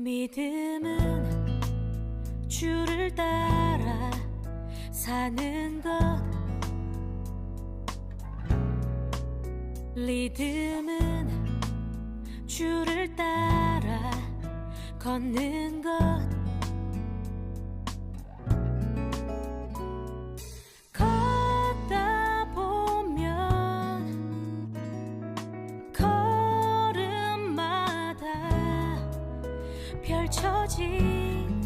믿음은 주를 따라 사는 것, 리듬은 주를 따라 걷는 것, 걷다 보면 걸음마다 펼쳐진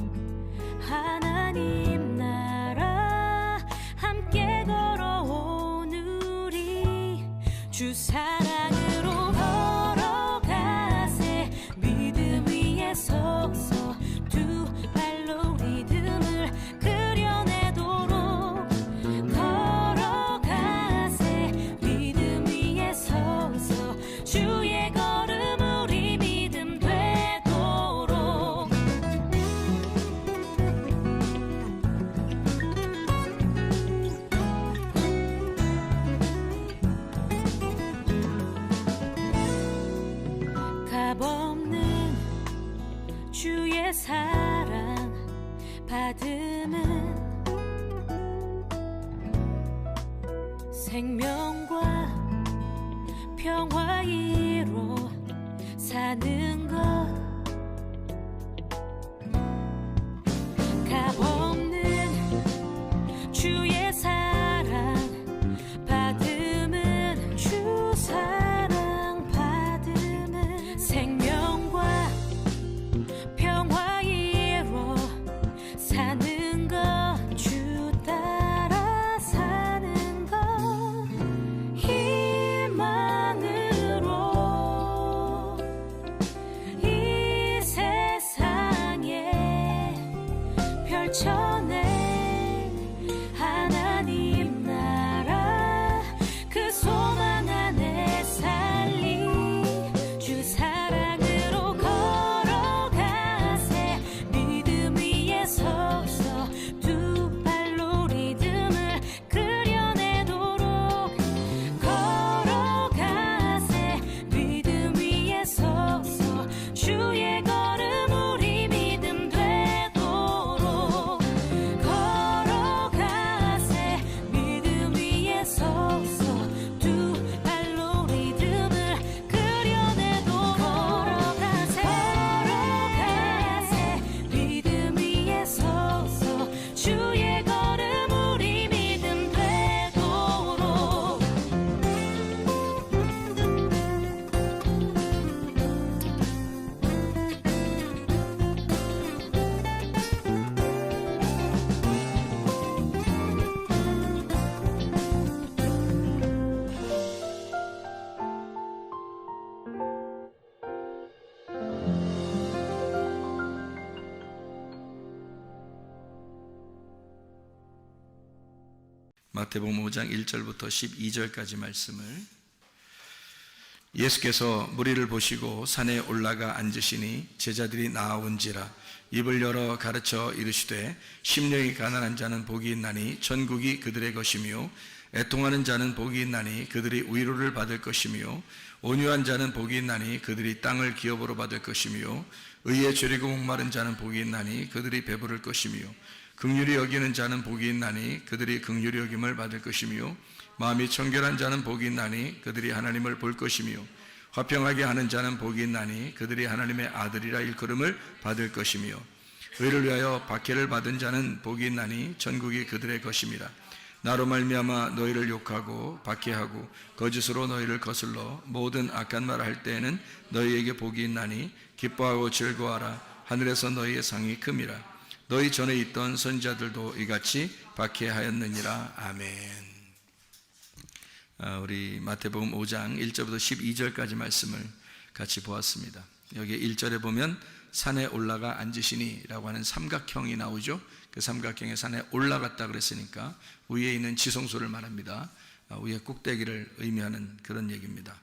하나님 나라 함께 걸어온 우리 주 사랑으로 걸어가세. 믿음 위에 서서 두 발로 리듬을 그려내도록 걸어가세. 믿음 위에 서서 주의 걸음 우리 믿음 되도록. 값없는 주의 사랑 받음은 생명과 평화 이로 사는 것, 값없는 주의 사랑 받음은 주 사랑 받음은 생명과 평화 이로 사는 것, 주 따라 사는 것, 희망으로 이 세상에 펼쳐낸 하나님 나라 그 소망 안에 살리 주 사랑으로 걸어가세. 믿음 위에 서서 두 발로 리듬을 그려내도록 걸어가세. 믿음 위에 서서 주의 걸음 우리 믿음 되도록 걸어가세. 믿음 위에 서서 두 발로 리듬을 그려내도록 걸어가세. 걸어가세. 믿음 위에 서서 주의 걸음 우리 믿음 되도록. 마태복음 5장 1절부터 12절까지 말씀을, 예수께서 무리를 보시고 산에 올라가 앉으시니 제자들이 나아온지라 입을 열어 가르쳐 이르시되 심령이 가난한 자는 복이 있나니 천국이 그들의 것이며 애통하는 자는 복이 있나니 그들이 위로를 받을 것이며 온유한 자는 복이 있나니 그들이 땅을 기업으로 받을 것이며 의에 죄리고 목마른 자는 복이 있나니 그들이 배부를 것이며 긍휼히 여기는 자는 복이 있나니 그들이 긍휼히 여김을 받을 것이며 마음이 청결한 자는 복이 있나니 그들이 하나님을 볼 것이며 화평하게 하는 자는 복이 있나니 그들이 하나님의 아들이라 일컬음을 받을 것이며 의를 위하여 박해를 받은 자는 복이 있나니 천국이 그들의 것임이라. 나로 말미암아 너희를 욕하고 박해하고 거짓으로 너희를 거슬러 모든 악한 말을 할 때에는 너희에게 복이 있나니 기뻐하고 즐거워하라. 하늘에서 너희의 상이 큼이라. 너희 전에 있던 선지자들도 이같이 박해하였느니라. 아멘. 우리 마태복음 5장 1절부터 12절까지 말씀을 같이 보았습니다. 여기 1절에 보면 산에 올라가 앉으시니 라고 하는 삼각형이 나오죠. 그 삼각형의 산에 올라갔다 그랬으니까 위에 있는 지성소를 말합니다. 위에 꼭대기를 의미하는 그런 얘기입니다.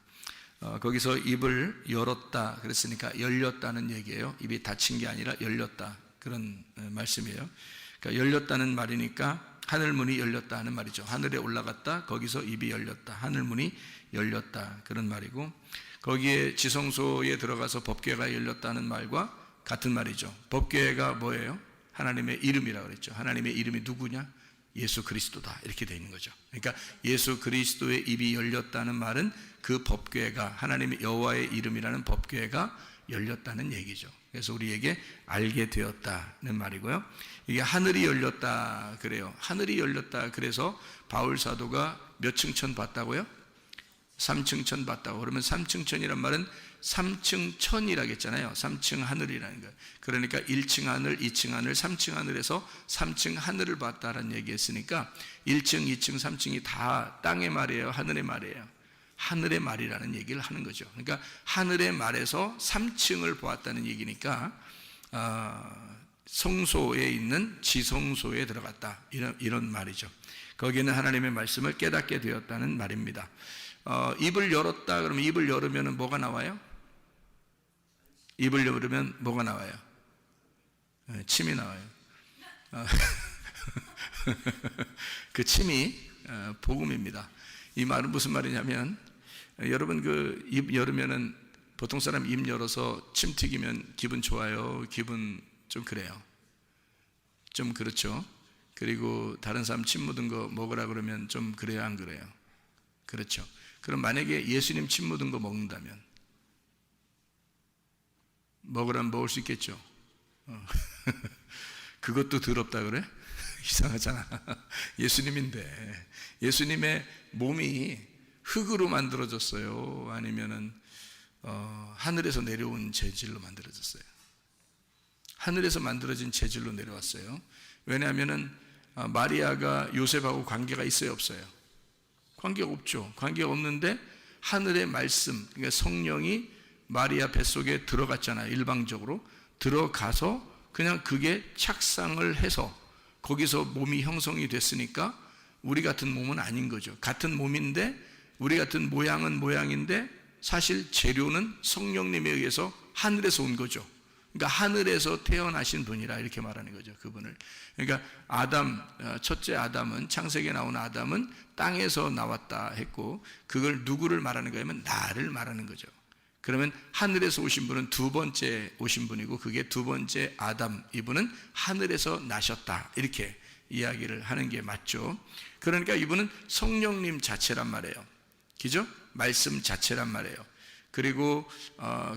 거기서 입을 열었다 그랬으니까 열렸다는 얘기예요. 입이 닫힌 게 아니라 열렸다, 그런 말씀이에요. 그러니까 열렸다는 말이니까 하늘문이 열렸다 하는 말이죠. 하늘에 올라갔다, 거기서 입이 열렸다, 하늘문이 열렸다, 그런 말이고, 거기에 지성소에 들어가서 법궤가 열렸다는 말과 같은 말이죠. 법궤가 뭐예요? 하나님의 이름이라고 그랬죠. 하나님의 이름이 누구냐? 예수 그리스도다. 이렇게 되어 있는 거죠. 그러니까 예수 그리스도의 입이 열렸다는 말은 그 법궤가, 하나님의 여호와의 이름이라는 법궤가 열렸다는 얘기죠. 그래서 우리에게 알게 되었다는 말이고요. 이게 하늘이 열렸다 그래요. 하늘이 열렸다 그래서 바울 사도가 몇 층천 봤다고요? 3층천 봤다고. 그러면 3층천이란 말은 3층 천이라고 했잖아요. 3층 하늘이라는 거예요. 그러니까 1층 하늘, 2층 하늘, 3층 하늘에서 3층 하늘을 봤다라는 얘기했으니까 1층, 2층, 3층이 다 땅의 말이에요? 하늘의 말이에요? 하늘의 말이라는 얘기를 하는 거죠. 그러니까 하늘의 말에서 3층을 보았다는 얘기니까 성소에 있는 지성소에 들어갔다, 이런 말이죠. 거기는 하나님의 말씀을 깨닫게 되었다는 말입니다. 입을 열었다 그러면, 입을 열으면 뭐가 나와요? 입을 열으면 뭐가 나와요? 침이 나와요. 그 침이 복음입니다. 이 말은 무슨 말이냐면, 여러분 그 입 열으면은, 보통 사람 입 열어서 침 튀기면 기분 좋아요? 기분 좀 그래요? 좀 그렇죠? 그리고 다른 사람 침 묻은 거 먹으라 그러면 좀 그래요? 안 그래요? 그렇죠. 그럼 만약에 예수님 침 묻은 거 먹는다면 먹으라면 먹을 수 있겠죠? 그것도 더럽다 그래? 이상하잖아. 예수님인데, 예수님의 몸이 흙으로 만들어졌어요? 아니면은 하늘에서 내려온 재질로 만들어졌어요? 하늘에서 만들어진 재질로 내려왔어요. 왜냐하면은 마리아가 요셉하고 관계가 있어요, 없어요? 관계가 없죠. 관계가 없는데 하늘의 말씀, 그러니까 성령이 마리아 뱃속에 들어갔잖아요. 일방적으로 들어가서 그냥 그게 착상을 해서 거기서 몸이 형성이 됐으니까 우리 같은 몸은 아닌 거죠. 같은 몸인데, 우리 같은 모양은 모양인데 사실 재료는 성령님에 의해서 하늘에서 온 거죠. 그러니까 하늘에서 태어나신 분이라 이렇게 말하는 거죠, 그분을. 그러니까 아담, 첫째 아담은, 창세기에 나온 아담은 땅에서 나왔다 했고, 그걸 누구를 말하는 거냐면 나를 말하는 거죠. 그러면 하늘에서 오신 분은 두 번째 오신 분이고, 그게 두 번째 아담, 이분은 하늘에서 나셨다, 이렇게 이야기를 하는 게 맞죠. 그러니까 이분은 성령님 자체란 말이에요. 그죠? 말씀 자체란 말이에요. 그리고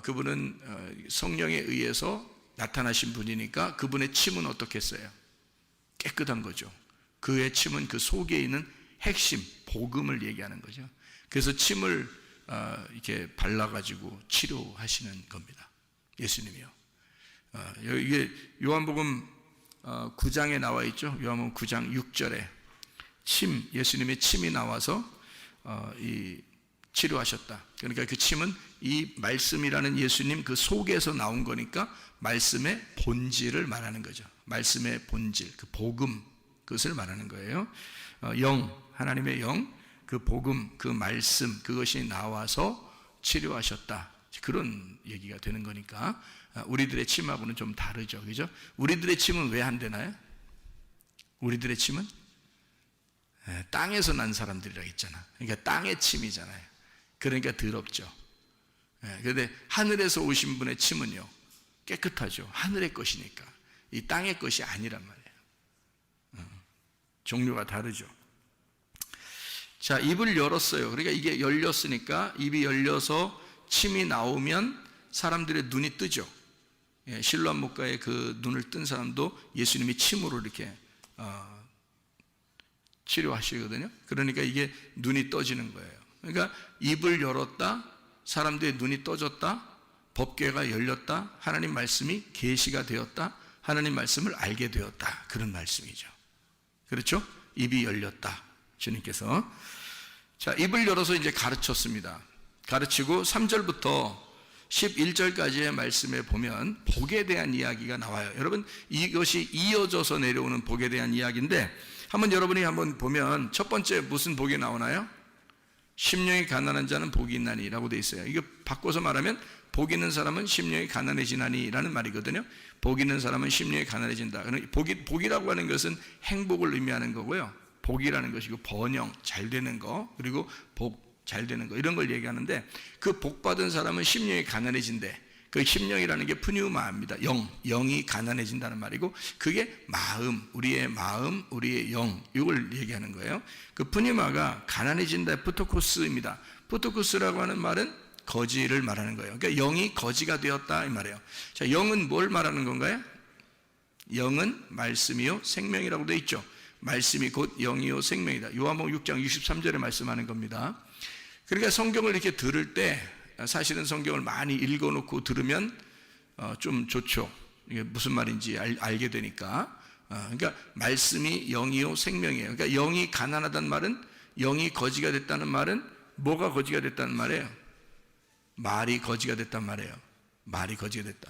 그분은 성령에 의해서 나타나신 분이니까 그분의 침은 어떻겠어요? 깨끗한 거죠. 그의 침은 그 속에 있는 핵심, 복음을 얘기하는 거죠. 그래서 침을 이렇게 발라가지고 치료하시는 겁니다. 예수님이요. 이게 요한복음 9장에 나와 있죠. 요한복음 9장 6절에 침, 예수님의 침이 나와서 이 치료하셨다. 그러니까 그 침은 이 말씀이라는 예수님 그 속에서 나온 거니까 말씀의 본질을 말하는 거죠. 말씀의 본질, 그 복음, 그것을 말하는 거예요. 영, 하나님의 영, 그 복음, 그 말씀, 그것이 나와서 치료하셨다. 그런 얘기가 되는 거니까 우리들의 침하고는 좀 다르죠. 그죠? 우리들의 침은 왜 안 되나요? 우리들의 침은 땅에서 난 사람들이라고 했잖아. 그러니까 땅의 침이잖아요. 그러니까 더럽죠. 그런데 하늘에서 오신 분의 침은요, 깨끗하죠. 하늘의 것이니까. 이 땅의 것이 아니란 말이에요. 종류가 다르죠. 자, 입을 열었어요. 그러니까 이게 열렸으니까, 입이 열려서 침이 나오면 사람들의 눈이 뜨죠. 실로암 목가의 그 눈을 뜬 사람도 예수님이 침으로 이렇게 치료하시거든요. 그러니까 이게 눈이 떠지는 거예요. 그러니까 입을 열었다, 사람들의 눈이 떠졌다, 법궤가 열렸다, 하나님 말씀이 계시가 되었다, 하나님 말씀을 알게 되었다, 그런 말씀이죠. 그렇죠? 입이 열렸다, 주님께서. 자, 입을 열어서 이제 가르쳤습니다. 가르치고 3절부터 11절까지의 말씀에 보면 복에 대한 이야기가 나와요. 여러분, 이것이 이어져서 내려오는 복에 대한 이야기인데, 한번 여러분이 한번 보면 첫 번째 무슨 복이 나오나요? 심령이 가난한 자는 복이 있나니 라고 되어 있어요. 이거 바꿔서 말하면 복 있는 사람은 심령이 가난해지나니 라는 말이거든요. 복 있는 사람은 심령이 가난해진다. 복이라고 하는 것은 행복을 의미하는 거고요. 복이라는 것이고 번영, 잘 되는 거, 그리고 복, 잘 되는 거, 이런 걸 얘기하는데, 그 복 받은 사람은 심령이 가난해진대. 그 심령이라는 게 푸뉴마입니다. 영이 가난해진다는 말이고, 그게 마음, 우리의 영, 이걸 얘기하는 거예요. 그 푸뉴마가 가난해진다, 푸토코스입니다. 푸토코스라고 하는 말은 거지를 말하는 거예요. 그러니까 영이 거지가 되었다 이 말이에요. 자, 영은 뭘 말하는 건가요? 영은 말씀이요 생명이라고 되어 있죠. 말씀이 곧 영이요 생명이다. 요한복음 6장 63절에 말씀하는 겁니다. 그러니까 성경을 이렇게 들을 때 사실은 성경을 많이 읽어놓고 들으면 좀 좋죠. 이게 무슨 말인지 알게 되니까. 그러니까 말씀이 영이요 생명이에요. 그러니까 영이 가난하다는 말은, 영이 거지가 됐다는 말은 뭐가 거지가 됐다는 말이에요? 말이 거지가 됐단 말이에요. 말이 거지가 됐다.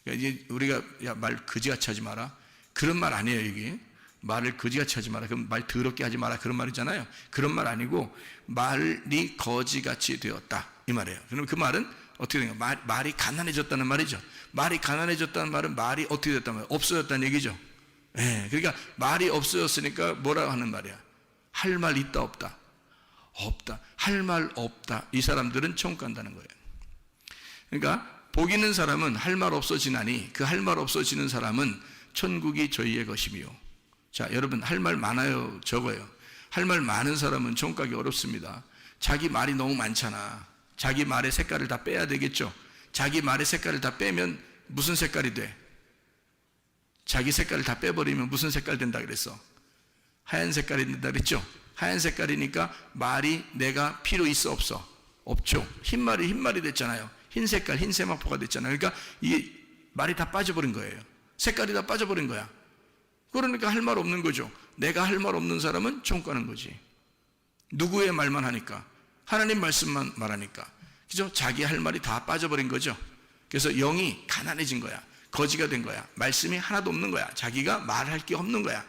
그러니까 이제 우리가 야, 말 거지같이 하지 마라, 그런 말 아니에요. 이게 말을 거지같이 하지 마라, 그럼 말 더럽게 하지 마라, 그런 말이잖아요. 그런 말 아니고 말이 거지같이 되었다 이 말이에요. 그럼 그 말은 어떻게 된 거예요? 말이 가난해졌다는 말이죠. 말이 가난해졌다는 말은 말이 어떻게 됐단 말이에요? 없어졌다는 얘기죠. 예, 그러니까 말이 없어졌으니까 뭐라고 하는 말이야? 할 말 있다 없다? 없다. 할 말 없다. 이 사람들은 천국 간다는 거예요. 그러니까 복 있는 사람은 할 말 없어지나니, 그 할 말 없어지는 사람은 천국이 저희의 것이며. 자, 여러분, 할 말 많아요, 적어요? 할 말 많은 사람은 천국 가기 어렵습니다. 자기 말이 너무 많잖아. 자기 말의 색깔을 다 빼야 되겠죠. 자기 말의 색깔을 다 빼면 무슨 색깔이 돼? 자기 색깔을 다 빼버리면 무슨 색깔 된다 그랬어? 하얀 색깔이 된다 그랬죠. 하얀 색깔이니까 말이 내가 필요 있어 없어? 없죠. 흰말이 흰말이 됐잖아요. 흰 색깔, 흰 세마포가 됐잖아요. 그러니까 이 말이 다 빠져버린 거예요. 색깔이 다 빠져버린 거야. 그러니까 할 말 없는 거죠. 내가 할 말 없는 사람은 천국 가는 거지. 누구의 말만 하니까? 하나님 말씀만 말하니까. 그죠? 자기 할 말이 다 빠져버린 거죠. 그래서 영이 가난해진 거야. 거지가 된 거야. 말씀이 하나도 없는 거야. 자기가 말할 게 없는 거야.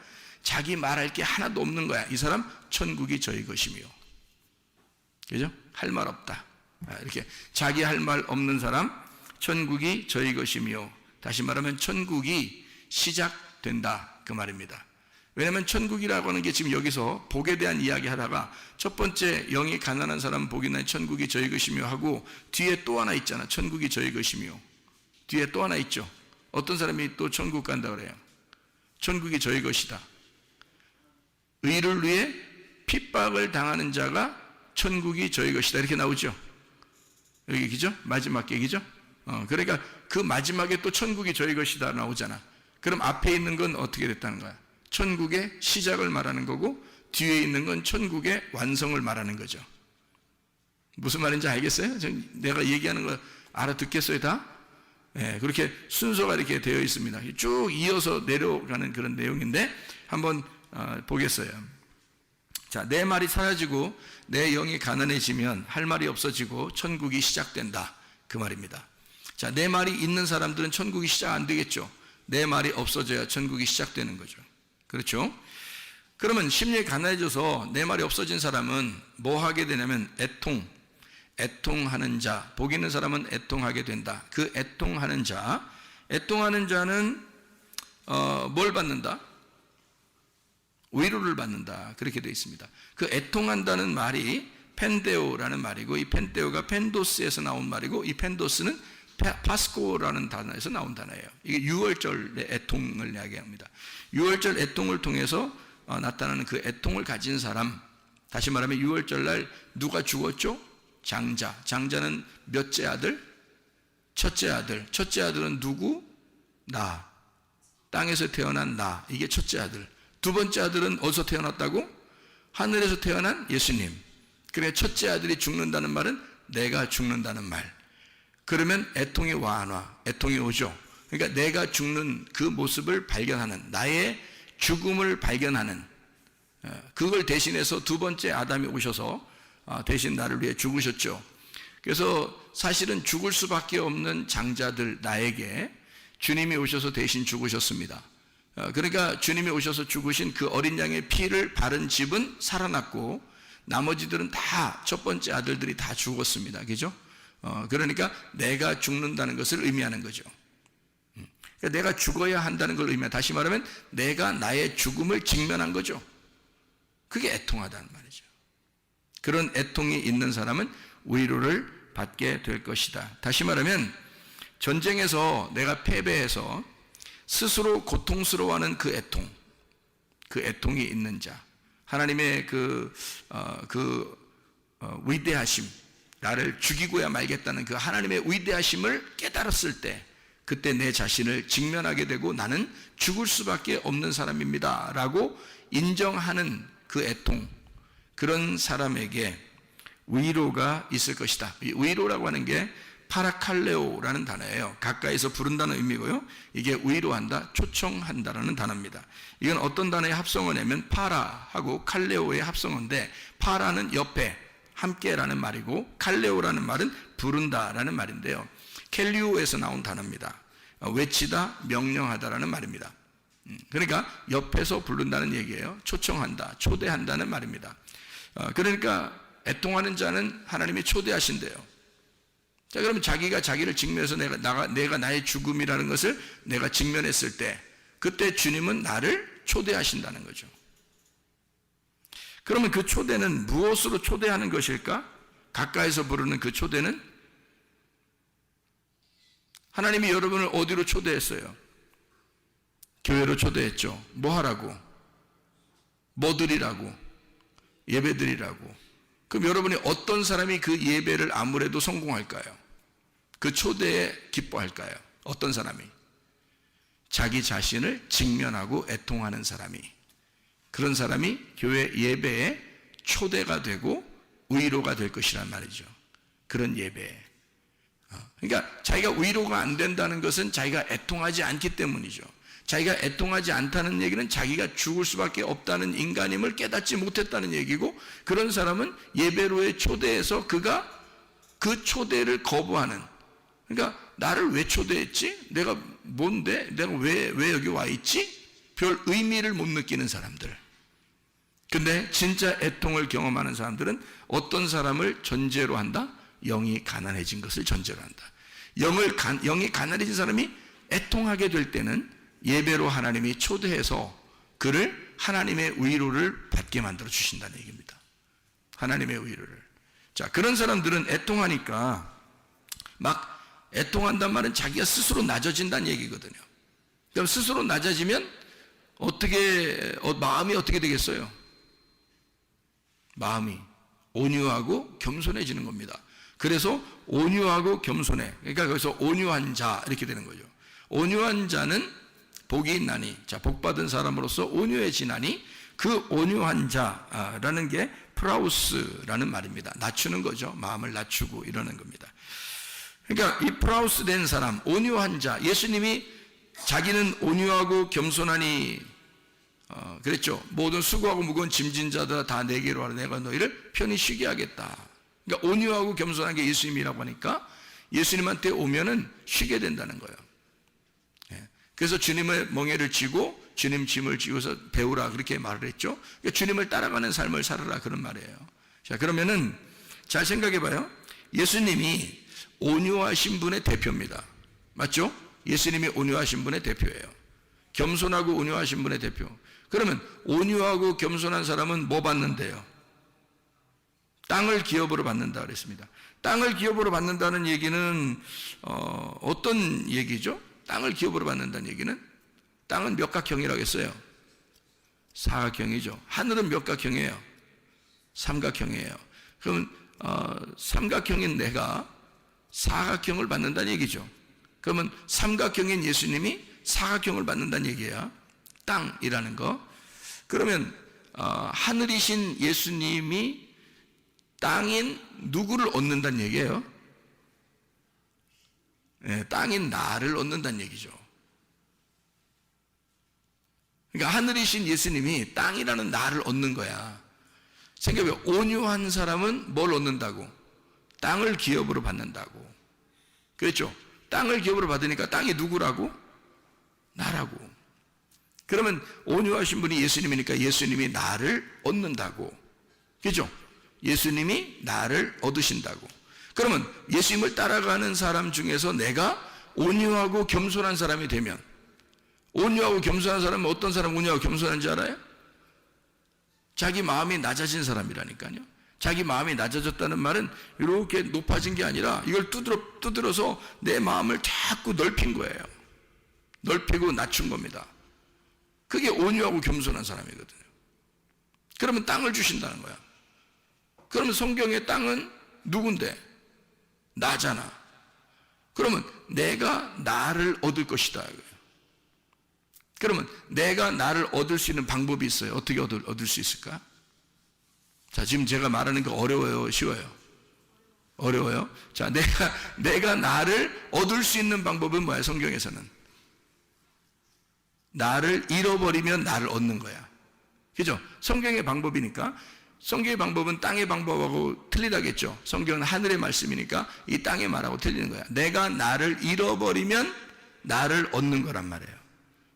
자기 말할 게 하나도 없는 거야. 이 사람 천국이 저희 것이며. 그죠? 할 말 없다. 이렇게 자기 할 말 없는 사람 천국이 저희 것이며, 다시 말하면 천국이 시작된다 그 말입니다. 왜냐하면 천국이라고 하는 게 지금 여기서 복에 대한 이야기 하다가 첫 번째 영이 가난한 사람 복이 나니 천국이 저희 것이며 하고, 뒤에 또 하나 있잖아. 천국이 저희 것이며. 뒤에 또 하나 있죠. 어떤 사람이 또 천국 간다 그래요? 천국이 저희 것이다. 의를 위해 핍박을 당하는 자가 천국이 저희 것이다, 이렇게 나오죠. 여기 얘기죠? 마지막 얘기죠? 그러니까 그 마지막에 또 천국이 저희 것이다 나오잖아. 그럼 앞에 있는 건 어떻게 됐다는 거야? 천국의 시작을 말하는 거고, 뒤에 있는 건 천국의 완성을 말하는 거죠. 무슨 말인지 알겠어요? 내가 얘기하는 거 알아듣겠어요 다? 네, 그렇게 순서가 이렇게 되어 있습니다. 쭉 이어서 내려가는 그런 내용인데 한번 보겠어요. 자, 내 말이 사라지고 내 영이 가난해지면 할 말이 없어지고 천국이 시작된다 그 말입니다. 자, 내 말이 있는 사람들은 천국이 시작 안 되겠죠. 내 말이 없어져야 천국이 시작되는 거죠. 그렇죠? 그러면 심령이 가난해져서 내 말이 없어진 사람은 뭐 하게 되냐면 애통하는 자, 복 있는 사람은 애통하게 된다. 그 애통하는 자는 뭘 받는다? 위로를 받는다. 그렇게 되어 있습니다. 그 애통한다는 말이 펜데오라는 말이고, 이 펜데오가 펜도스에서 나온 말이고, 이 펜도스는 파스코라는 단어에서 나온 단어예요. 이게 유월절의 애통을 이야기합니다. 유월절 애통을 통해서 나타나는 그 애통을 가진 사람, 다시 말하면 유월절날 누가 죽었죠? 장자는 몇째 아들? 첫째 아들은 누구? 나. 땅에서 태어난 나. 이게 첫째 아들. 두 번째 아들은 어디서 태어났다고? 하늘에서 태어난 예수님. 그래, 첫째 아들이 죽는다는 말은 내가 죽는다는 말. 그러면 애통이 애통이 오죠. 그러니까 내가 죽는 그 모습을 발견하는, 나의 죽음을 발견하는, 그걸 대신해서 두 번째 아담이 오셔서 대신 나를 위해 죽으셨죠. 그래서 사실은 죽을 수밖에 없는 장자들, 나에게 주님이 오셔서 대신 죽으셨습니다. 그러니까 주님이 오셔서 죽으신 그 어린 양의 피를 바른 집은 살아났고, 나머지들은 다 첫 번째 아들들이 다 죽었습니다. 그죠? 그러니까 내가 죽는다는 것을 의미하는 거죠. 그러니까 내가 죽어야 한다는 걸 의미해. 다시 말하면 내가 나의 죽음을 직면한 거죠. 그게 애통하다는 말이죠. 그런 애통이 있는 사람은 위로를 받게 될 것이다. 다시 말하면 전쟁에서 내가 패배해서 스스로 고통스러워하는 그 애통이 있는 자, 하나님의 위대하심, 나를 죽이고야 말겠다는 그 하나님의 위대하심을 깨달았을 때, 그때 내 자신을 직면하게 되고 나는 죽을 수밖에 없는 사람입니다 라고 인정하는 그 애통, 그런 사람에게 위로가 있을 것이다. 이 위로라고 하는 게 파라칼레오라는 단어예요. 가까이서 부른다는 의미고요. 이게 위로한다, 초청한다라는 단어입니다. 이건 어떤 단어의 합성어냐면 파라하고 칼레오의 합성어인데, 파라는 옆에 함께라는 말이고 칼레오라는 말은 부른다라는 말인데요. 켈리오에서 나온 단어입니다. 외치다, 명령하다라는 말입니다. 그러니까 옆에서 부른다는 얘기예요. 초청한다, 초대한다는 말입니다. 그러니까 애통하는 자는 하나님이 초대하신대요. 자, 그러면 자기가 자기를 직면해서 내가 나의 죽음이라는 것을 내가 직면했을 때, 그때 주님은 나를 초대하신다는 거죠. 그러면 그 초대는 무엇으로 초대하는 것일까? 가까이서 부르는 그 초대는 하나님이 여러분을 어디로 초대했어요? 교회로 초대했죠. 뭐 하라고? 뭐 드리라고? 예배 드리라고. 그럼 여러분이 어떤 사람이 그 예배를 아무래도 성공할까요? 그 초대에 기뻐할까요? 어떤 사람이? 자기 자신을 직면하고 애통하는 사람이, 그런 사람이 교회 예배에 초대가 되고 위로가 될 것이란 말이죠. 그런 예배에. 그러니까 자기가 위로가 안 된다는 것은 자기가 애통하지 않기 때문이죠. 자기가 애통하지 않다는 얘기는 자기가 죽을 수밖에 없다는 인간임을 깨닫지 못했다는 얘기고, 그런 사람은 예배로의 초대에서 그가 그 초대를 거부하는, 그러니까 나를 왜 초대했지? 내가 뭔데? 내가 왜 여기 와 있지? 별 의미를 못 느끼는 사람들. 근데 진짜 애통을 경험하는 사람들은 어떤 사람을 전제로 한다? 영이 가난해진 것을 전제로 한다. 영이 가난해진 사람이 애통하게 될 때는 예배로 하나님이 초대해서 그를 하나님의 위로를 받게 만들어 주신다는 얘기입니다. 하나님의 위로를. 자, 그런 사람들은 애통하니까, 막 애통한단 말은 자기가 스스로 낮아진다는 얘기거든요. 그럼 스스로 낮아지면 마음이 어떻게 되겠어요? 마음이 온유하고 겸손해지는 겁니다. 그래서 온유하고 겸손해. 그러니까 거기서 온유한 자 이렇게 되는 거죠. 온유한 자는 복이 있나니, 자, 복받은 사람으로서 온유해지나니, 그 온유한 자라는 게 프라우스라는 말입니다. 낮추는 거죠. 마음을 낮추고 이러는 겁니다. 그러니까 이 프라우스 된 사람, 온유한 자, 예수님이 자기는 온유하고 겸손하니 그랬죠. 모든 수고하고 무거운 짐진 자들아 다 내게로 와라, 내가 너희를 편히 쉬게 하겠다. 그러니까 온유하고 겸손한 게 예수님이라고 하니까 예수님한테 오면은 쉬게 된다는 거예요. 그래서 주님의 멍에를 쥐고 주님 짐을 지고서 배우라, 그렇게 말을 했죠. 그러니까 주님을 따라가는 삶을 살아라, 그런 말이에요. 자, 그러면은 잘 생각해 봐요. 예수님이 온유하신 분의 대표입니다. 맞죠? 예수님이 온유하신 분의 대표예요. 겸손하고 온유하신 분의 대표. 그러면 온유하고 겸손한 사람은 뭐 받는데요? 땅을 기업으로 받는다 그랬습니다. 땅을 기업으로 받는다는 얘기는 어떤 얘기죠? 땅을 기업으로 받는다는 얘기는, 땅은 몇 각형이라고 했어요? 사각형이죠. 하늘은 몇 각형이에요? 삼각형이에요. 그러면 삼각형인 내가 사각형을 받는다는 얘기죠. 그러면 삼각형인 예수님이 사각형을 받는다는 얘기야. 땅이라는 거. 그러면 하늘이신 예수님이 땅인 누구를 얻는다는 얘기예요? 네, 땅인 나를 얻는다는 얘기죠. 그러니까 하늘이신 예수님이 땅이라는 나를 얻는 거야. 생각해, 온유한 사람은 뭘 얻는다고? 땅을 기업으로 받는다고. 그렇죠? 땅을 기업으로 받으니까 땅이 누구라고? 나라고. 그러면 온유하신 분이 예수님이니까 예수님이 나를 얻는다고. 그렇죠? 예수님이 나를 얻으신다고. 그러면 예수님을 따라가는 사람 중에서 내가 온유하고 겸손한 사람이 되면, 온유하고 겸손한 사람은 어떤 사람 온유하고 겸손한지 알아요? 자기 마음이 낮아진 사람이라니까요. 자기 마음이 낮아졌다는 말은 이렇게 높아진 게 아니라 이걸 두드려서 내 마음을 자꾸 넓힌 거예요. 넓히고 낮춘 겁니다. 그게 온유하고 겸손한 사람이거든요. 그러면 땅을 주신다는 거야. 그러면 성경의 땅은 누군데? 나잖아. 그러면 내가 나를 얻을 것이다. 그러면 내가 나를 얻을 수 있는 방법이 있어요. 어떻게 얻을 수 있을까? 자, 지금 제가 말하는 거 어려워요? 쉬워요? 어려워요? 자, 내가 나를 얻을 수 있는 방법은 뭐야? 성경에서는 나를 잃어버리면 나를 얻는 거야. 그죠? 성경의 방법이니까. 성경의 방법은 땅의 방법하고 틀리다겠죠. 성경은 하늘의 말씀이니까 이 땅의 말하고 틀리는 거야. 내가 나를 잃어버리면 나를 얻는 거란 말이에요.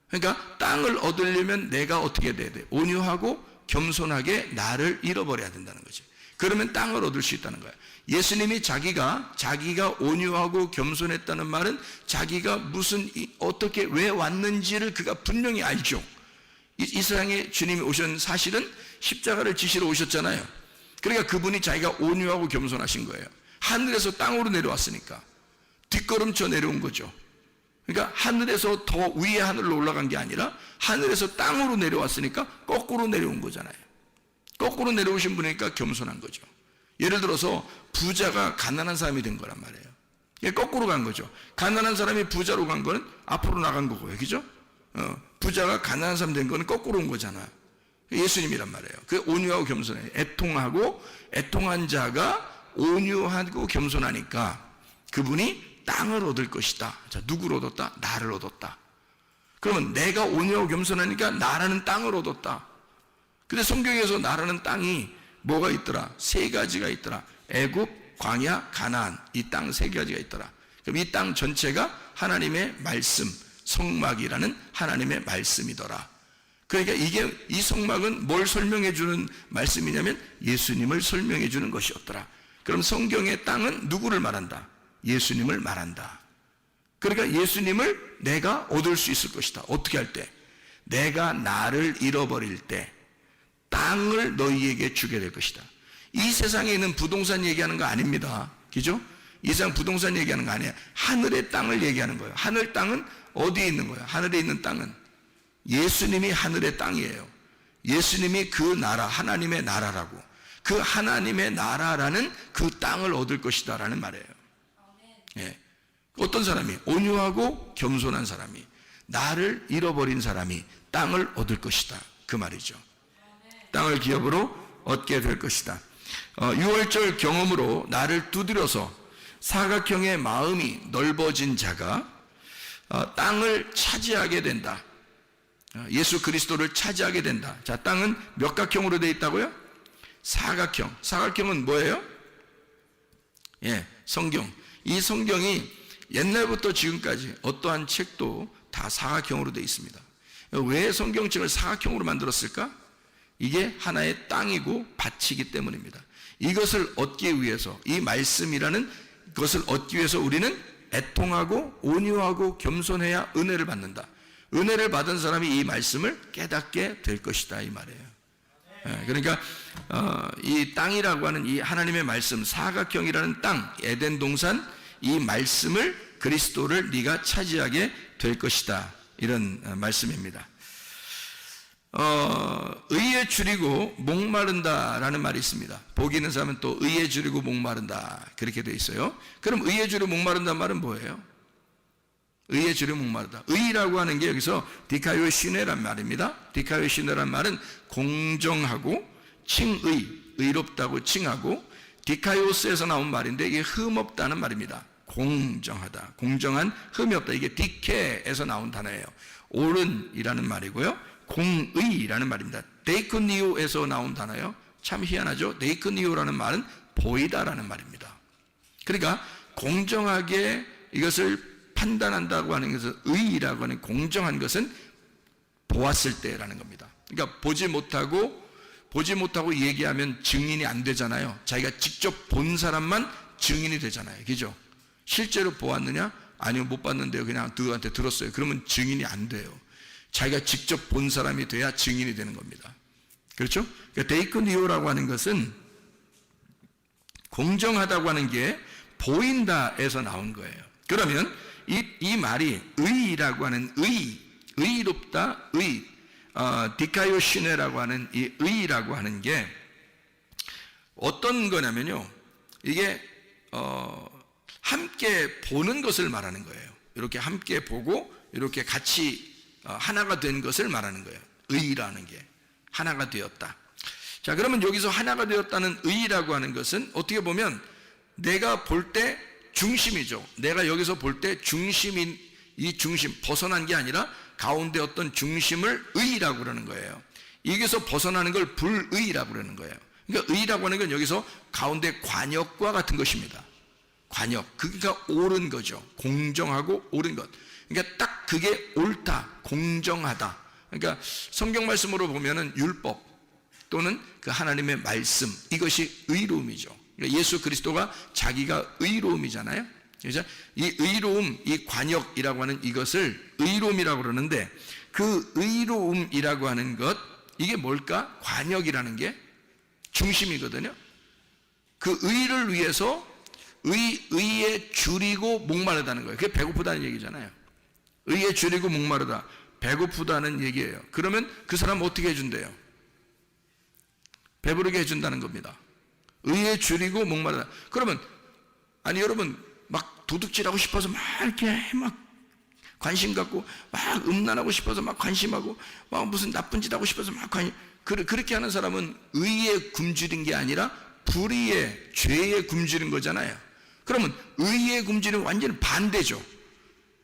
그러니까 땅을 얻으려면 내가 어떻게 돼야 돼? 온유하고 겸손하게 나를 잃어버려야 된다는 거지. 그러면 땅을 얻을 수 있다는 거야. 예수님이 자기가 온유하고 겸손했다는 말은 자기가 어떻게 왜 왔는지를 그가 분명히 알죠. 이 세상에 주님이 오신 사실은 십자가를 지시러 오셨잖아요. 그러니까 그분이 자기가 온유하고 겸손하신 거예요. 하늘에서 땅으로 내려왔으니까 뒷걸음쳐 내려온 거죠. 그러니까 하늘에서 더 위에 하늘로 올라간 게 아니라 하늘에서 땅으로 내려왔으니까 거꾸로 내려온 거잖아요. 거꾸로 내려오신 분이니까 겸손한 거죠. 예를 들어서 부자가 가난한 사람이 된 거란 말이에요. 이게 거꾸로 간 거죠. 가난한 사람이 부자로 간 거는 앞으로 나간 거고요. 그죠? 부자가 가난한 사람 된 거는 거꾸로 온 거잖아요. 예수님이란 말이에요. 그 온유하고 겸손해요. 애통한 자가 온유하고 겸손하니까 그분이 땅을 얻을 것이다. 자, 누구를 얻었다? 나를 얻었다. 그러면 내가 온유하고 겸손하니까 나라는 땅을 얻었다. 근데 성경에서 나라는 땅이 뭐가 있더라? 세 가지가 있더라. 애굽, 광야, 가나안. 이 땅 세 가지가 있더라. 그럼 이 땅 전체가 하나님의 말씀, 성막이라는 하나님의 말씀이더라. 그러니까 이 성막은 뭘 설명해 주는 말씀이냐면 예수님을 설명해 주는 것이었더라. 그럼 성경의 땅은 누구를 말한다? 예수님을 말한다. 그러니까 예수님을 내가 얻을 수 있을 것이다. 어떻게 할 때? 내가 나를 잃어버릴 때 땅을 너희에게 주게 될 것이다. 이 세상에 있는 부동산 얘기하는 거 아닙니다. 그죠? 이 세상 부동산 얘기하는 거 아니에요. 하늘의 땅을 얘기하는 거예요. 하늘 땅은 어디에 있는 거예요? 하늘에 있는 땅은 예수님이 하늘의 땅이에요. 예수님이 그 나라, 하나님의 나라라고. 그 하나님의 나라라는 그 땅을 얻을 것이다 라는 말이에요. 예. 어떤 사람이? 온유하고 겸손한 사람이, 나를 잃어버린 사람이 땅을 얻을 것이다. 그 말이죠. 땅을 기업으로 얻게 될 것이다. 6월절 경험으로 나를 두드려서 사각형의 마음이 넓어진 자가 땅을 차지하게 된다. 예수 그리스도를 차지하게 된다. 자, 땅은 몇 각형으로 되어 있다고요? 사각형. 사각형은 뭐예요? 예, 성경. 이 성경이 옛날부터 지금까지 어떠한 책도 다 사각형으로 되어 있습니다. 왜 성경책을 사각형으로 만들었을까? 이게 하나의 땅이고 밭이기 때문입니다. 이것을 얻기 위해서, 이 말씀이라는 것을 얻기 위해서 우리는 애통하고 온유하고 겸손해야 은혜를 받는다. 은혜를 받은 사람이 이 말씀을 깨닫게 될 것이다 이 말이에요. 그러니까 이 땅이라고 하는 이 하나님의 말씀, 사각형이라는 땅, 에덴 동산, 이 말씀을, 그리스도를 네가 차지하게 될 것이다, 이런 말씀입니다. 의에 줄이고 목마른다라는 말이 있습니다. 복이 있는 사람은 또 의에 줄이고 목마른다, 그렇게 되어 있어요. 그럼 의에 줄이고 목마른다는 말은 뭐예요? 의에 줄이고 목마르다. 의라고 하는 게 여기서 디카요 시네란 말입니다. 디카요 시네란 말은 공정하고 칭의, 의롭다고 칭하고, 디카요스에서 나온 말인데 이게 흠없다는 말입니다. 공정하다, 공정한, 흠이 없다. 이게 디케에서 나온 단어예요. 옳은이라는 말이고요, 공의라는 말입니다. 데이크니오에서 나온 단어예요. 참 희한하죠. 데이크니오라는 말은 보이다라는 말입니다. 그러니까 공정하게 이것을 판단한다고 하는 것은, 의라고 하는 공정한 것은 보았을 때라는 겁니다. 그러니까 보지 못하고 얘기하면 증인이 안 되잖아요. 자기가 직접 본 사람만 증인이 되잖아요. 그죠? 실제로 보았느냐? 아니요, 못 봤는데요. 그냥 누구한테 들었어요. 그러면 증인이 안 돼요. 자기가 직접 본 사람이 돼야 증인이 되는 겁니다. 그렇죠? 그러니까 데이크니오라고 하는 것은 공정하다고 하는 게 보인다에서 나온 거예요. 그러면 이 말이 의라고 하는 의롭다, 디카요시네라고 하는 이 의라고 하는 게 어떤 거냐면요, 이게 함께 보는 것을 말하는 거예요. 이렇게 함께 보고 이렇게 같이 하나가 된 것을 말하는 거예요. 의라는 게 하나가 되었다. 자, 그러면 여기서 하나가 되었다는 의라고 하는 것은 어떻게 보면 내가 볼 때 중심이죠. 내가 여기서 볼 때 중심인 이 중심, 벗어난 게 아니라 가운데 어떤 중심을 의라고 그러는 거예요. 여기서 벗어나는 걸 불의라고 그러는 거예요. 그러니까 의라고 하는 건 여기서 가운데 관역과 같은 것입니다. 관역, 그러니까 옳은 거죠. 공정하고 옳은 것. 그러니까 딱 그게 옳다, 공정하다. 그러니까 성경 말씀으로 보면은 율법 또는 그 하나님의 말씀, 이것이 의로움이죠. 그러니까 예수 그리스도가 자기가 의로움이잖아요. 그래서 이 의로움, 이 관역이라고 하는 이것을 의로움이라고 그러는데, 그 의로움이라고 하는 것, 이게 뭘까? 관역이라는 게 중심이거든요. 그 의를 위해서 의에 줄이고 목마르다는 거예요. 그게 배고프다는 얘기잖아요. 의에 줄이고 목마르다, 배고프다는 얘기예요. 그러면 그 사람 어떻게 해준대요? 배부르게 해준다는 겁니다. 의에 줄이고 목마르다. 그러면 아니 여러분, 막 도둑질하고 싶어서 막 이렇게 막 관심 갖고, 막 음란하고 싶어서 막 관심하고, 막 무슨 나쁜 짓 하고 싶어서 막 그렇게 하는 사람은 의에 굶주린 게 아니라 불의에, 죄에 굶주린 거잖아요. 그러면 의에 굶주린 완전히 반대죠.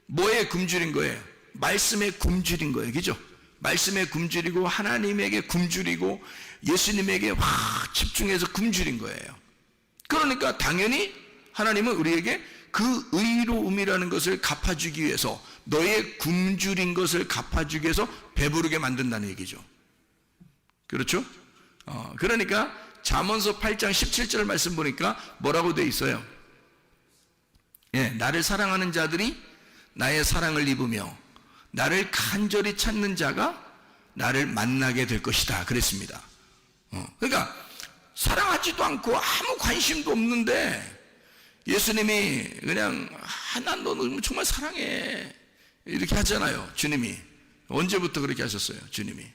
뭐에 굶주린 거예요? 말씀에 굶주린 거예요. 그죠? 말씀에 굶주리고 하나님에게 굶주리고 예수님에게 확 집중해서 굶주린 거예요. 그러니까 당연히 하나님은 우리에게 그 의로움이라는 것을 갚아주기 위해서, 너의 굶주린 것을 갚아주기 위해서 배부르게 만든다는 얘기죠. 그렇죠? 그러니까 잠언서 8장 17절 말씀 보니까 뭐라고 돼 있어요? 예, 나를 사랑하는 자들이 나의 사랑을 입으며 나를 간절히 찾는 자가 나를 만나게 될 것이다 그랬습니다. 그러니까 사랑하지도 않고 아무 관심도 없는데 예수님이 그냥 난 너 정말 사랑해 이렇게 하잖아요. 주님이 언제부터 그렇게 하셨어요? 주님이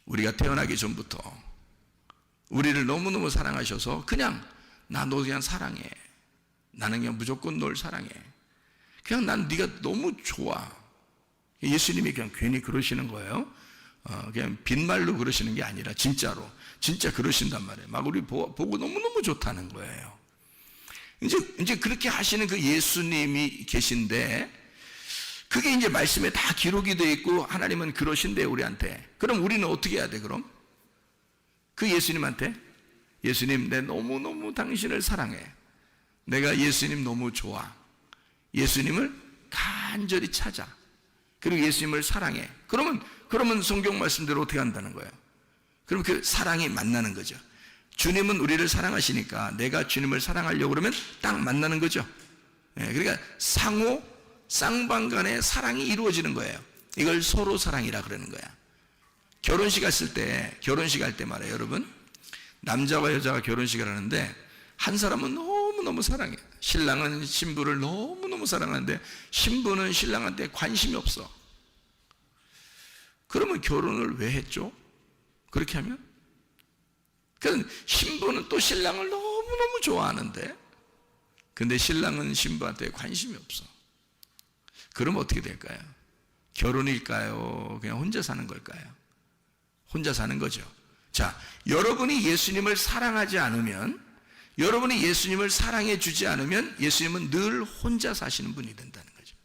우리가 태어나기 전부터 우리를 너무너무 사랑하셔서 그냥 나 너 그냥 사랑해, 나는 그냥 무조건 널 사랑해, 그냥 난 네가 너무 좋아. 예수님이 그냥 괜히 그러시는 거예요. 그냥 빈말로 그러시는 게 아니라 진짜로, 진짜 그러신단 말이에요. 막 우리 보고 너무너무 좋다는 거예요. 이제 그렇게 하시는 그 예수님이 계신데, 그게 이제 말씀에 다 기록이 되어 있고 하나님은 그러신데 우리한테. 그럼 우리는 어떻게 해야 돼? 그럼 그 예수님한테, 예수님 내 너무너무 당신을 사랑해, 내가 예수님 너무 좋아, 예수님을 간절히 찾아, 그리고 예수님을 사랑해. 그러면 성경 말씀대로 어떻게 한다는 거예요? 그럼 그 사랑이 만나는 거죠. 주님은 우리를 사랑하시니까 내가 주님을 사랑하려고 그러면 딱 만나는 거죠. 그러니까 상호, 쌍방간의 사랑이 이루어지는 거예요. 이걸 서로 사랑이라 그러는 거야. 결혼식 할 때 말이에요, 여러분. 남자와 여자가 결혼식을 하는데 한 사람은 너무너무 사랑해. 신랑은 신부를 너무너무 사랑하는데 신부는 신랑한테 관심이 없어. 그러면 결혼을 왜 했죠? 그렇게 하면? 그러니까 신부는 또 신랑을 너무너무 좋아하는데, 근데 신랑은 신부한테 관심이 없어. 그럼 어떻게 될까요? 결혼일까요? 그냥 혼자 사는 걸까요? 혼자 사는 거죠. 자, 여러분이 예수님을 사랑하지 않으면, 여러분이 예수님을 사랑해 주지 않으면 예수님은 늘 혼자 사시는 분이 된다는 거죠.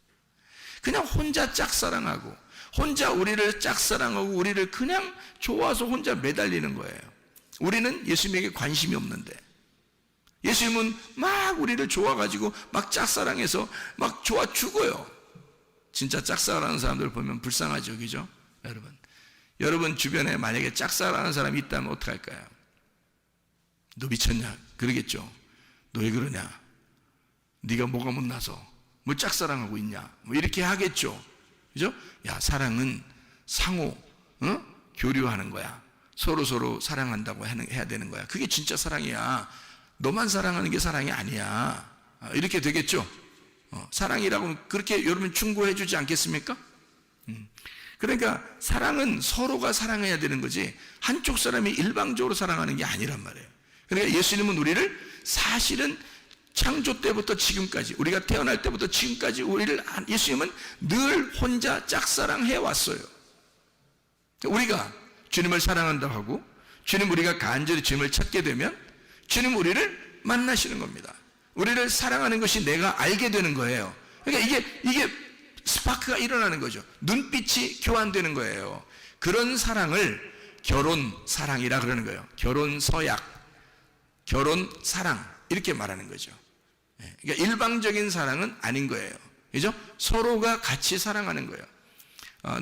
그냥 혼자 짝사랑하고, 혼자 우리를 짝사랑하고 우리를 그냥 좋아서 혼자 매달리는 거예요. 우리는 예수님에게 관심이 없는데, 예수님은 막 우리를 좋아가지고 막 짝사랑해서 막 좋아 죽어요. 진짜 짝사랑하는 사람들 보면 불쌍하죠, 그죠? 여러분 주변에 만약에 짝사랑하는 사람이 있다면 어떡할까요? 너 미쳤냐? 그러겠죠. 너 왜 그러냐? 네가 뭐가 못나서 뭐 짝사랑하고 있냐? 뭐 이렇게 하겠죠. 그죠? 야, 사랑은 상호, 교류하는 거야. 서로 사랑한다고 해야 되는 거야. 그게 진짜 사랑이야. 너만 사랑하는 게 사랑이 아니야. 이렇게 되겠죠. 사랑이라고는 그렇게 여러분 충고해 주지 않겠습니까? 그러니까 사랑은 서로가 사랑해야 되는 거지 한쪽 사람이 일방적으로 사랑하는 게 아니란 말이에요. 그러니까 예수님은 우리를 사실은 창조 때부터 지금까지, 우리가 태어날 때부터 지금까지 우리를, 예수님은 늘 혼자 짝사랑해 왔어요. 우리가 주님을 사랑한다고 하고 우리가 간절히 주님을 찾게 되면 주님 우리를 만나시는 겁니다. 우리를 사랑하는 것이 내가 알게 되는 거예요. 그러니까 이게 스파크가 일어나는 거죠. 눈빛이 교환되는 거예요. 그런 사랑을 결혼 사랑이라 그러는 거예요. 결혼 서약, 결혼 사랑 이렇게 말하는 거죠. 그러니까 일방적인 사랑은 아닌 거예요. 그죠? 서로가 같이 사랑하는 거예요.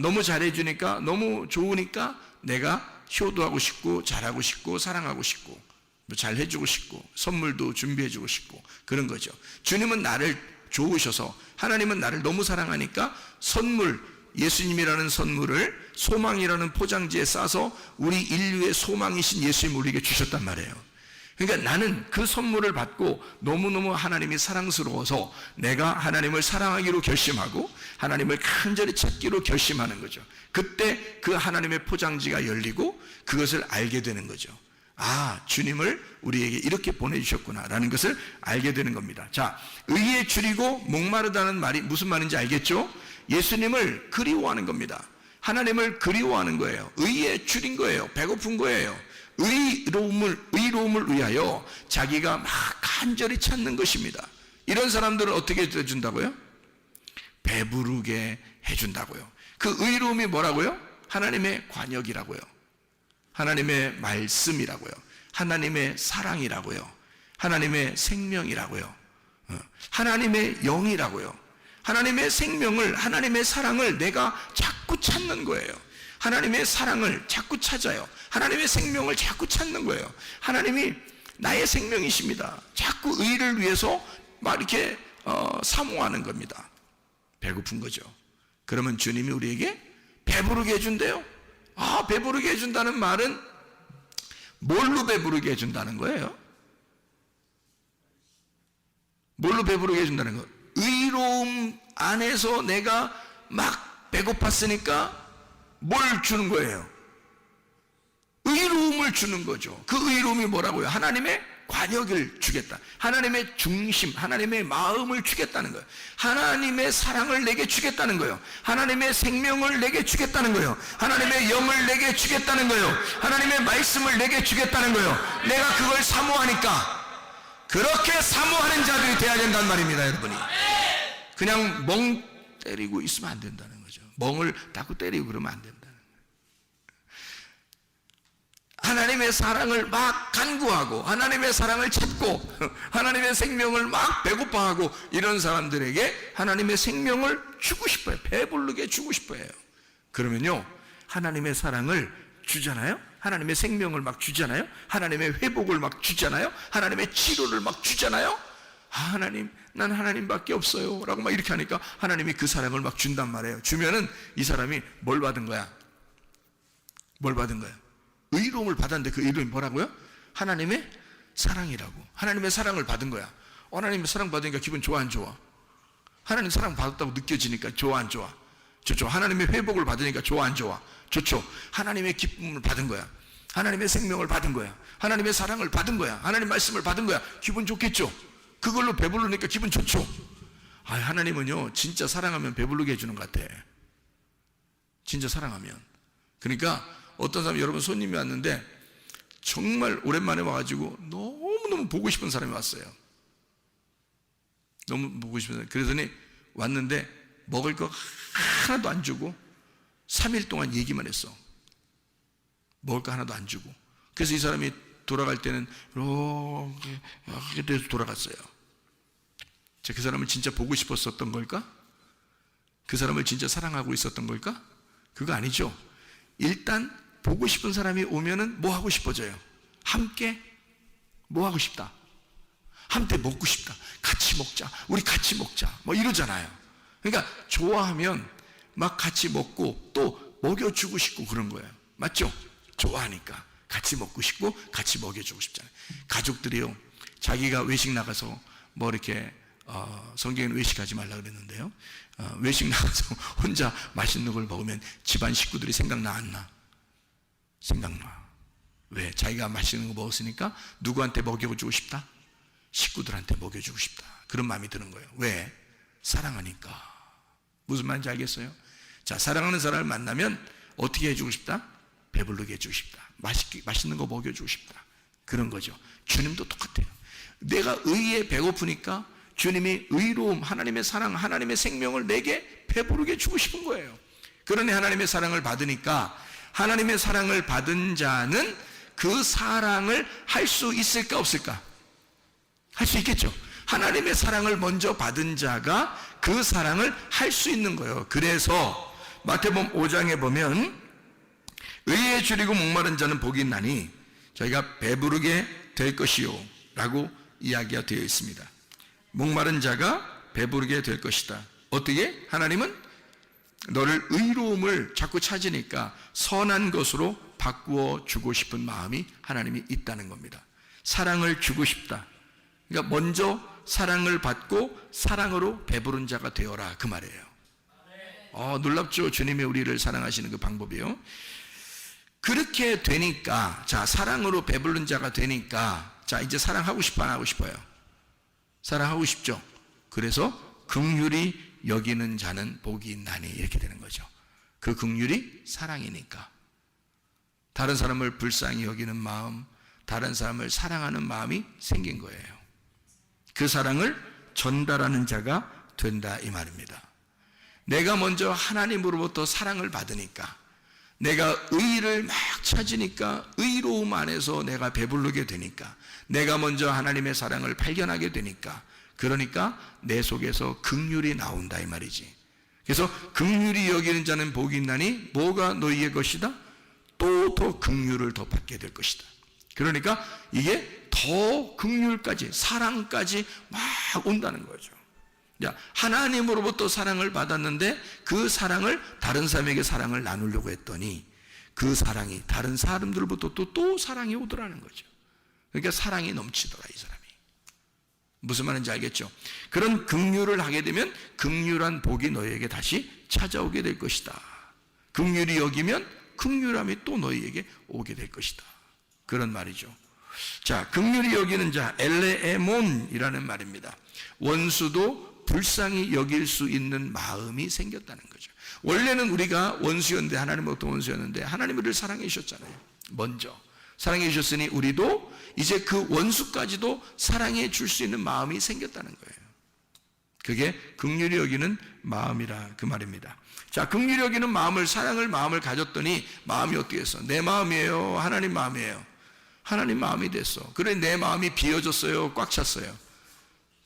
너무 잘해주니까, 너무 좋으니까 내가 효도하고 싶고 잘하고 싶고 사랑하고 싶고 잘 해주고 싶고 선물도 준비해주고 싶고 그런 거죠. 주님은 나를 좋으셔서, 하나님은 나를 너무 사랑하니까 선물, 예수님이라는 선물을 소망이라는 포장지에 싸서 우리 인류의 소망이신 예수님 우리에게 주셨단 말이에요. 그러니까 나는 그 선물을 받고 너무너무 하나님이 사랑스러워서 내가 하나님을 사랑하기로 결심하고 하나님을 간절히 찾기로 결심하는 거죠. 그때 그 하나님의 포장지가 열리고 그것을 알게 되는 거죠. 아, 주님을 우리에게 이렇게 보내주셨구나 라는 것을 알게 되는 겁니다. 자, 의에 줄이고 목마르다는 말이 무슨 말인지 알겠죠? 예수님을 그리워하는 겁니다. 하나님을 그리워하는 거예요. 의에 줄인 거예요. 배고픈 거예요. 의로움을 위하여 자기가 막 간절히 찾는 것입니다. 이런 사람들은 어떻게 해준다고요? 배부르게 해준다고요. 그 의로움이 뭐라고요? 하나님의 관역이라고요. 하나님의 말씀이라고요. 하나님의 사랑이라고요. 하나님의 생명이라고요. 하나님의 영이라고요. 하나님의 생명을, 하나님의 사랑을 내가 자꾸 찾는 거예요. 하나님의 사랑을 자꾸 찾아요. 하나님의 생명을 자꾸 찾는 거예요. 하나님이 나의 생명이십니다. 자꾸 의를 위해서 막 이렇게 사모하는 겁니다. 배고픈 거죠. 그러면 주님이 우리에게 배부르게 해준대요. 아, 배부르게 해준다는 말은 뭘로 배부르게 해준다는 거예요? 뭘로 배부르게 해준다는 거예요? 의로움 안에서 내가 막 배고팠으니까 뭘 주는 거예요? 의로움을 주는 거죠. 그 의로움이 뭐라고요? 하나님의 관역을 주겠다. 하나님의 중심, 하나님의 마음을 주겠다는 거예요. 하나님의 사랑을 내게 주겠다는 거예요. 하나님의 생명을 내게 주겠다는 거예요. 하나님의 영을 내게 주겠다는 거예요. 하나님의 말씀을 내게 주겠다는 거예요. 내가 그걸 사모하니까 그렇게 사모하는 자들이 돼야 된단 말입니다, 여러분이. 그냥 멍 때리고 있으면 안 된다는 거죠. 멍을 자꾸 때리고 그러면 안 된다는 거예요. 하나님의 사랑을 막 간구하고 하나님의 사랑을 찾고 하나님의 생명을 막 배고파하고 이런 사람들에게 하나님의 생명을 주고 싶어요. 배부르게 주고 싶어요. 그러면요, 하나님의 사랑을 주잖아요. 하나님의 생명을 막 주잖아요. 하나님의 회복을 막 주잖아요. 하나님의 치료를 막 주잖아요. 아, 하나님, 난 하나님밖에 없어요 라고 막 이렇게 하니까 하나님이 그 사랑을 막 준단 말이에요. 주면은 이 사람이 뭘 받은 거야? 뭘 받은 거야? 의로움을 받았는데 그 의로움이 뭐라고요? 하나님의 사랑이라고. 하나님의 사랑을 받은 거야. 하나님의 사랑 받으니까 기분 좋아 안 좋아? 하나님 사랑 받았다고 느껴지니까 좋아 안 좋아? 좋죠. 하나님의 회복을 받으니까 좋아 안 좋아? 좋죠. 하나님의 기쁨을 받은 거야. 하나님의 생명을 받은 거야. 하나님의 사랑을 받은 거야. 하나님 말씀을 받은 거야. 기분 좋겠죠. 그걸로 배부르니까 기분 좋죠. 아, 하나님은요 진짜 사랑하면 배부르게 해주는 것 같아. 진짜 사랑하면. 그러니까 어떤 사람, 여러분 손님이 왔는데 정말 오랜만에 와가지고 너무너무 보고 싶은 사람이 왔어요. 너무 보고 싶은 사람. 그러더니 왔는데 먹을 거 하나도 안 주고 3일 동안 얘기만 했어. 먹을 거 하나도 안 주고. 그래서 이 사람이 돌아갈 때는 이렇게 돼서 돌아갔어요. 그 사람을 진짜 보고 싶었었던 걸까? 그 사람을 진짜 사랑하고 있었던 걸까? 그거 아니죠. 일단 보고 싶은 사람이 오면은 뭐 하고 싶어져요? 함께 뭐 하고 싶다? 함께 먹고 싶다. 같이 먹자. 우리 같이 먹자. 뭐 이러잖아요. 그러니까 좋아하면 막 같이 먹고 또 먹여주고 싶고 그런 거예요. 맞죠? 좋아하니까 같이 먹고 싶고 같이 먹여주고 싶잖아요. 가족들이요, 자기가 외식 나가서 뭐 이렇게 성경에는 외식하지 말라 그랬는데요. 외식 나가서 혼자 맛있는 걸 먹으면 집안 식구들이 생각나 안 나? 생각나. 왜? 자기가 맛있는 거 먹었으니까 누구한테 먹여주고 싶다? 식구들한테 먹여주고 싶다. 그런 마음이 드는 거예요. 왜? 사랑하니까. 무슨 말인지 알겠어요? 자, 사랑하는 사람을 만나면 어떻게 해주고 싶다? 배부르게 해주고 싶다. 맛있는 거 먹여주고 싶다. 그런 거죠. 주님도 똑같아요. 내가 의에 배고프니까 주님이 의로움, 하나님의 사랑, 하나님의 생명을 내게 배부르게 주고 싶은 거예요. 그러니 하나님의 사랑을 받으니까 하나님의 사랑을 받은 자는 그 사랑을 할 수 있을까 없을까? 할 수 있겠죠. 하나님의 사랑을 먼저 받은 자가 그 사랑을 할 수 있는 거예요. 그래서 마태복음 5장에 보면 의에 줄이고 목마른 자는 복이 있나니 저희가 배부르게 될 것이요 라고 이야기가 되어 있습니다. 목마른 자가 배부르게 될 것이다. 어떻게? 하나님은 너를 의로움을 자꾸 찾으니까 선한 것으로 바꾸어 주고 싶은 마음이 하나님이 있다는 겁니다. 사랑을 주고 싶다. 그러니까 먼저 사랑을 받고 사랑으로 배부른 자가 되어라, 그 말이에요. 놀랍죠? 주님이 우리를 사랑하시는 그 방법이요. 그렇게 되니까, 자, 사랑으로 배부른 자가 되니까, 자, 이제 사랑하고 싶어, 안 하고 싶어요? 사랑하고 싶죠? 그래서 긍휼히 여기는 자는 복이 있나니, 이렇게 되는 거죠. 그 긍휼이 사랑이니까. 다른 사람을 불쌍히 여기는 마음, 다른 사람을 사랑하는 마음이 생긴 거예요. 그 사랑을 전달하는 자가 된다, 이 말입니다. 내가 먼저 하나님으로부터 사랑을 받으니까, 내가 의를 막 찾으니까 의로움 안에서 내가 배부르게 되니까, 내가 먼저 하나님의 사랑을 발견하게 되니까, 그러니까 내 속에서 긍휼이 나온다, 이 말이지. 그래서 긍휼히 여기는 자는 복이 있나니 뭐가 너희의 것이다? 또 더 긍휼을 더 받게 될 것이다. 그러니까 이게 더 긍휼까지, 사랑까지 막 온다는 거죠. 자, 하나님으로부터 사랑을 받았는데 그 사랑을 다른 사람에게 사랑을 나누려고 했더니 그 사랑이 다른 사람들로부터 또 사랑이 오더라는 거죠. 그러니까 사랑이 넘치더라, 이 사람이. 무슨 말인지 알겠죠? 그런 긍휼을 하게 되면 긍휼한 복이 너희에게 다시 찾아오게 될 것이다. 긍휼히 여기면 긍휼함이 또 너희에게 오게 될 것이다. 그런 말이죠. 자, 긍휼히 여기는 자, 엘레에몬이라는 말입니다. 원수도 불쌍히 여길 수 있는 마음이 생겼다는 거죠. 원래는 우리가 원수였는데, 하나님으로부터 원수였는데 하나님이 우리를 사랑해 주셨잖아요. 먼저 사랑해 주셨으니 우리도 이제 그 원수까지도 사랑해 줄 수 있는 마음이 생겼다는 거예요. 그게 긍휼히 여기는 마음이라, 그 말입니다. 자, 긍휼히 여기는 마음을, 사랑을 마음을 가졌더니 마음이 어떻게 했어? 내 마음이에요? 하나님 마음이에요? 하나님 마음이 됐어. 그래, 내 마음이 비어졌어요? 꽉 찼어요?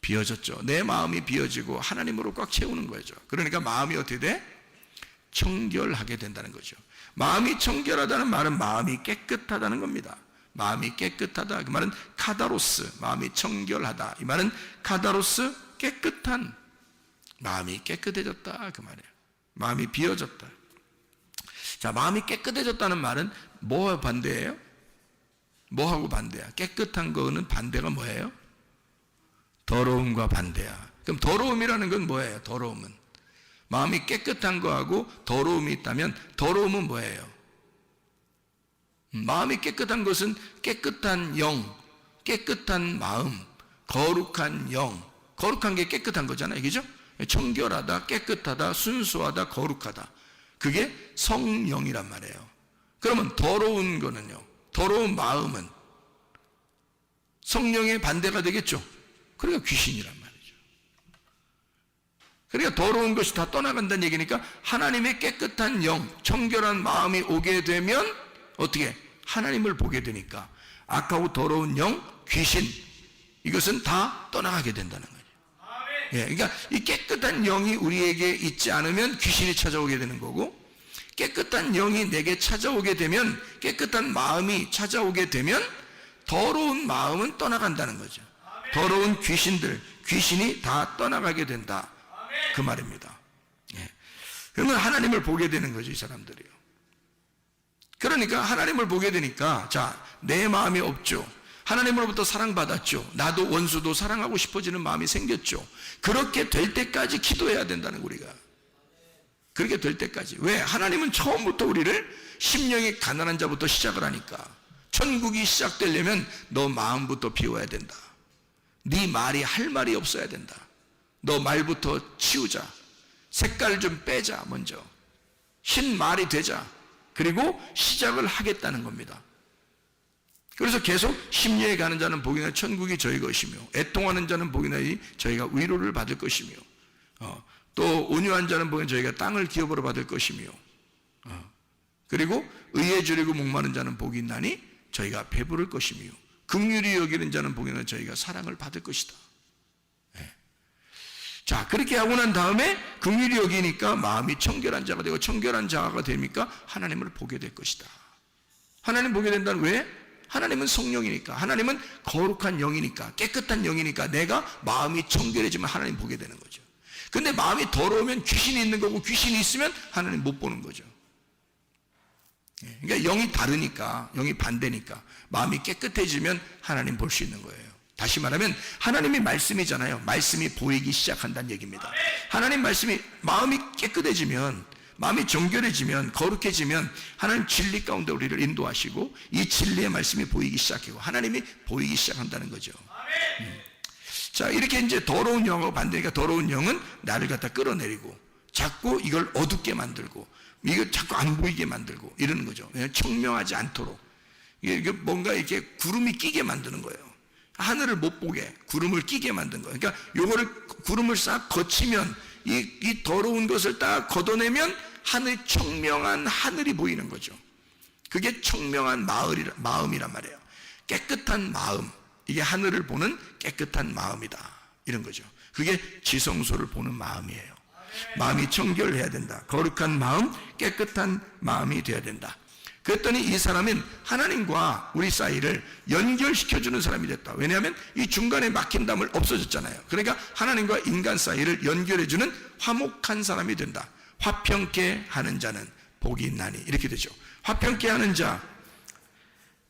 비어졌죠. 내 마음이 비어지고 하나님으로 꽉 채우는 거죠. 그러니까 마음이 어떻게 돼? 청결하게 된다는 거죠. 마음이 청결하다는 말은 마음이 깨끗하다는 겁니다. 마음이 깨끗하다, 그 말은 카다로스, 마음이 청결하다, 이 말은 카다로스, 깨끗한, 마음이 깨끗해졌다, 그 말이에요. 마음이 비어졌다. 자, 마음이 깨끗해졌다는 말은 뭐와 반대예요? 뭐하고 반대야? 깨끗한 거는 반대가 뭐예요? 더러움과 반대야. 그럼 더러움이라는 건 뭐예요? 더러움은 마음이 깨끗한 거하고 더러움이 있다면 더러움은 뭐예요? 마음이 깨끗한 것은 깨끗한 영, 깨끗한 마음, 거룩한 영, 거룩한 게 깨끗한 거잖아요, 그죠? 청결하다, 깨끗하다, 순수하다, 거룩하다, 그게 성령이란 말이에요. 그러면 더러운 거는요, 더러운 마음은 성령의 반대가 되겠죠. 그러니까 귀신이란 말이죠. 그러니까 더러운 것이 다 떠나간다는 얘기니까 하나님의 깨끗한 영, 청결한 마음이 오게 되면 어떻게? 하나님을 보게 되니까 악하고 더러운 영, 귀신, 이것은 다 떠나가게 된다는 거죠. 예, 그러니까 이 깨끗한 영이 우리에게 있지 않으면 귀신이 찾아오게 되는 거고, 깨끗한 영이 내게 찾아오게 되면, 깨끗한 마음이 찾아오게 되면 더러운 마음은 떠나간다는 거죠. 더러운 귀신들, 귀신이 다 떠나가게 된다, 그 말입니다. 예. 그러면 하나님을 보게 되는 거죠, 이 사람들이요. 그러니까 하나님을 보게 되니까, 자, 내 마음이 없죠. 하나님으로부터 사랑받았죠. 나도 원수도 사랑하고 싶어지는 마음이 생겼죠. 그렇게 될 때까지 기도해야 된다는 거예요, 우리가. 그렇게 될 때까지. 왜? 하나님은 처음부터 우리를 심령이 가난한 자부터 시작을 하니까. 천국이 시작되려면 너 마음부터 비워야 된다. 네 말이 할 말이 없어야 된다. 너 말부터 치우자. 색깔 좀 빼자. 먼저 흰 말이 되자. 그리고 시작을 하겠다는 겁니다. 그래서 계속 심령에 가는 자는 복이 나니 천국이 저희 것이며, 애통하는 자는 복이 나니 저희가 위로를 받을 것이며, 또 온유한 자는 복이 나니 저희가 땅을 기업으로 받을 것이며, 그리고 의에 주리고 목마른 자는 복이 있나니 저희가 배부를 것이며, 긍휼히 여기는 자는 복이 나니 저희가 사랑을 받을 것이다. 자, 그렇게 하고 난 다음에 긍휼히 여기니까 마음이 청결한 자가 되고, 청결한 자가 되니까 하나님을 보게 될 것이다. 하나님 보게 된다는 왜? 하나님은 성령이니까, 하나님은 거룩한 영이니까, 깨끗한 영이니까 내가 마음이 청결해지면 하나님 보게 되는 거죠. 근데 마음이 더러우면 귀신이 있는 거고, 귀신이 있으면 하나님 못 보는 거죠. 그러니까 영이 다르니까, 영이 반대니까 마음이 깨끗해지면 하나님 볼 수 있는 거예요. 다시 말하면 하나님이 말씀이잖아요. 말씀이 보이기 시작한다는 얘기입니다. 하나님 말씀이, 마음이 깨끗해지면, 마음이 정결해지면, 거룩해지면 하나님 진리 가운데 우리를 인도하시고 이 진리의 말씀이 보이기 시작하고 하나님이 보이기 시작한다는 거죠. 자, 이렇게 이제 더러운 영하고 반대니까, 더러운 영은 나를 갖다 끌어내리고 자꾸 이걸 어둡게 만들고 이거 자꾸 안 보이게 만들고 이러는 거죠. 청명하지 않도록 이게 뭔가 이렇게 구름이 끼게 만드는 거예요. 하늘을 못 보게 구름을 끼게 만든 거예요. 그러니까 요거를 구름을 싹 거치면 이 더러운 것을 딱 걷어내면 청명한 하늘이 보이는 거죠. 그게 청명한 마음이란 말이에요. 깨끗한 마음, 이게 하늘을 보는 깨끗한 마음이다, 이런 거죠. 그게 지성소를 보는 마음이에요. 마음이 청결해야 된다. 거룩한 마음, 깨끗한 마음이 되어야 된다. 그랬더니 이 사람은 하나님과 우리 사이를 연결시켜주는 사람이 됐다. 왜냐하면 이 중간에 막힌 담을 없어졌잖아요. 그러니까 하나님과 인간 사이를 연결해주는 화목한 사람이 된다. 화평케 하는 자는 복이 있나니, 이렇게 되죠. 화평케 하는 자,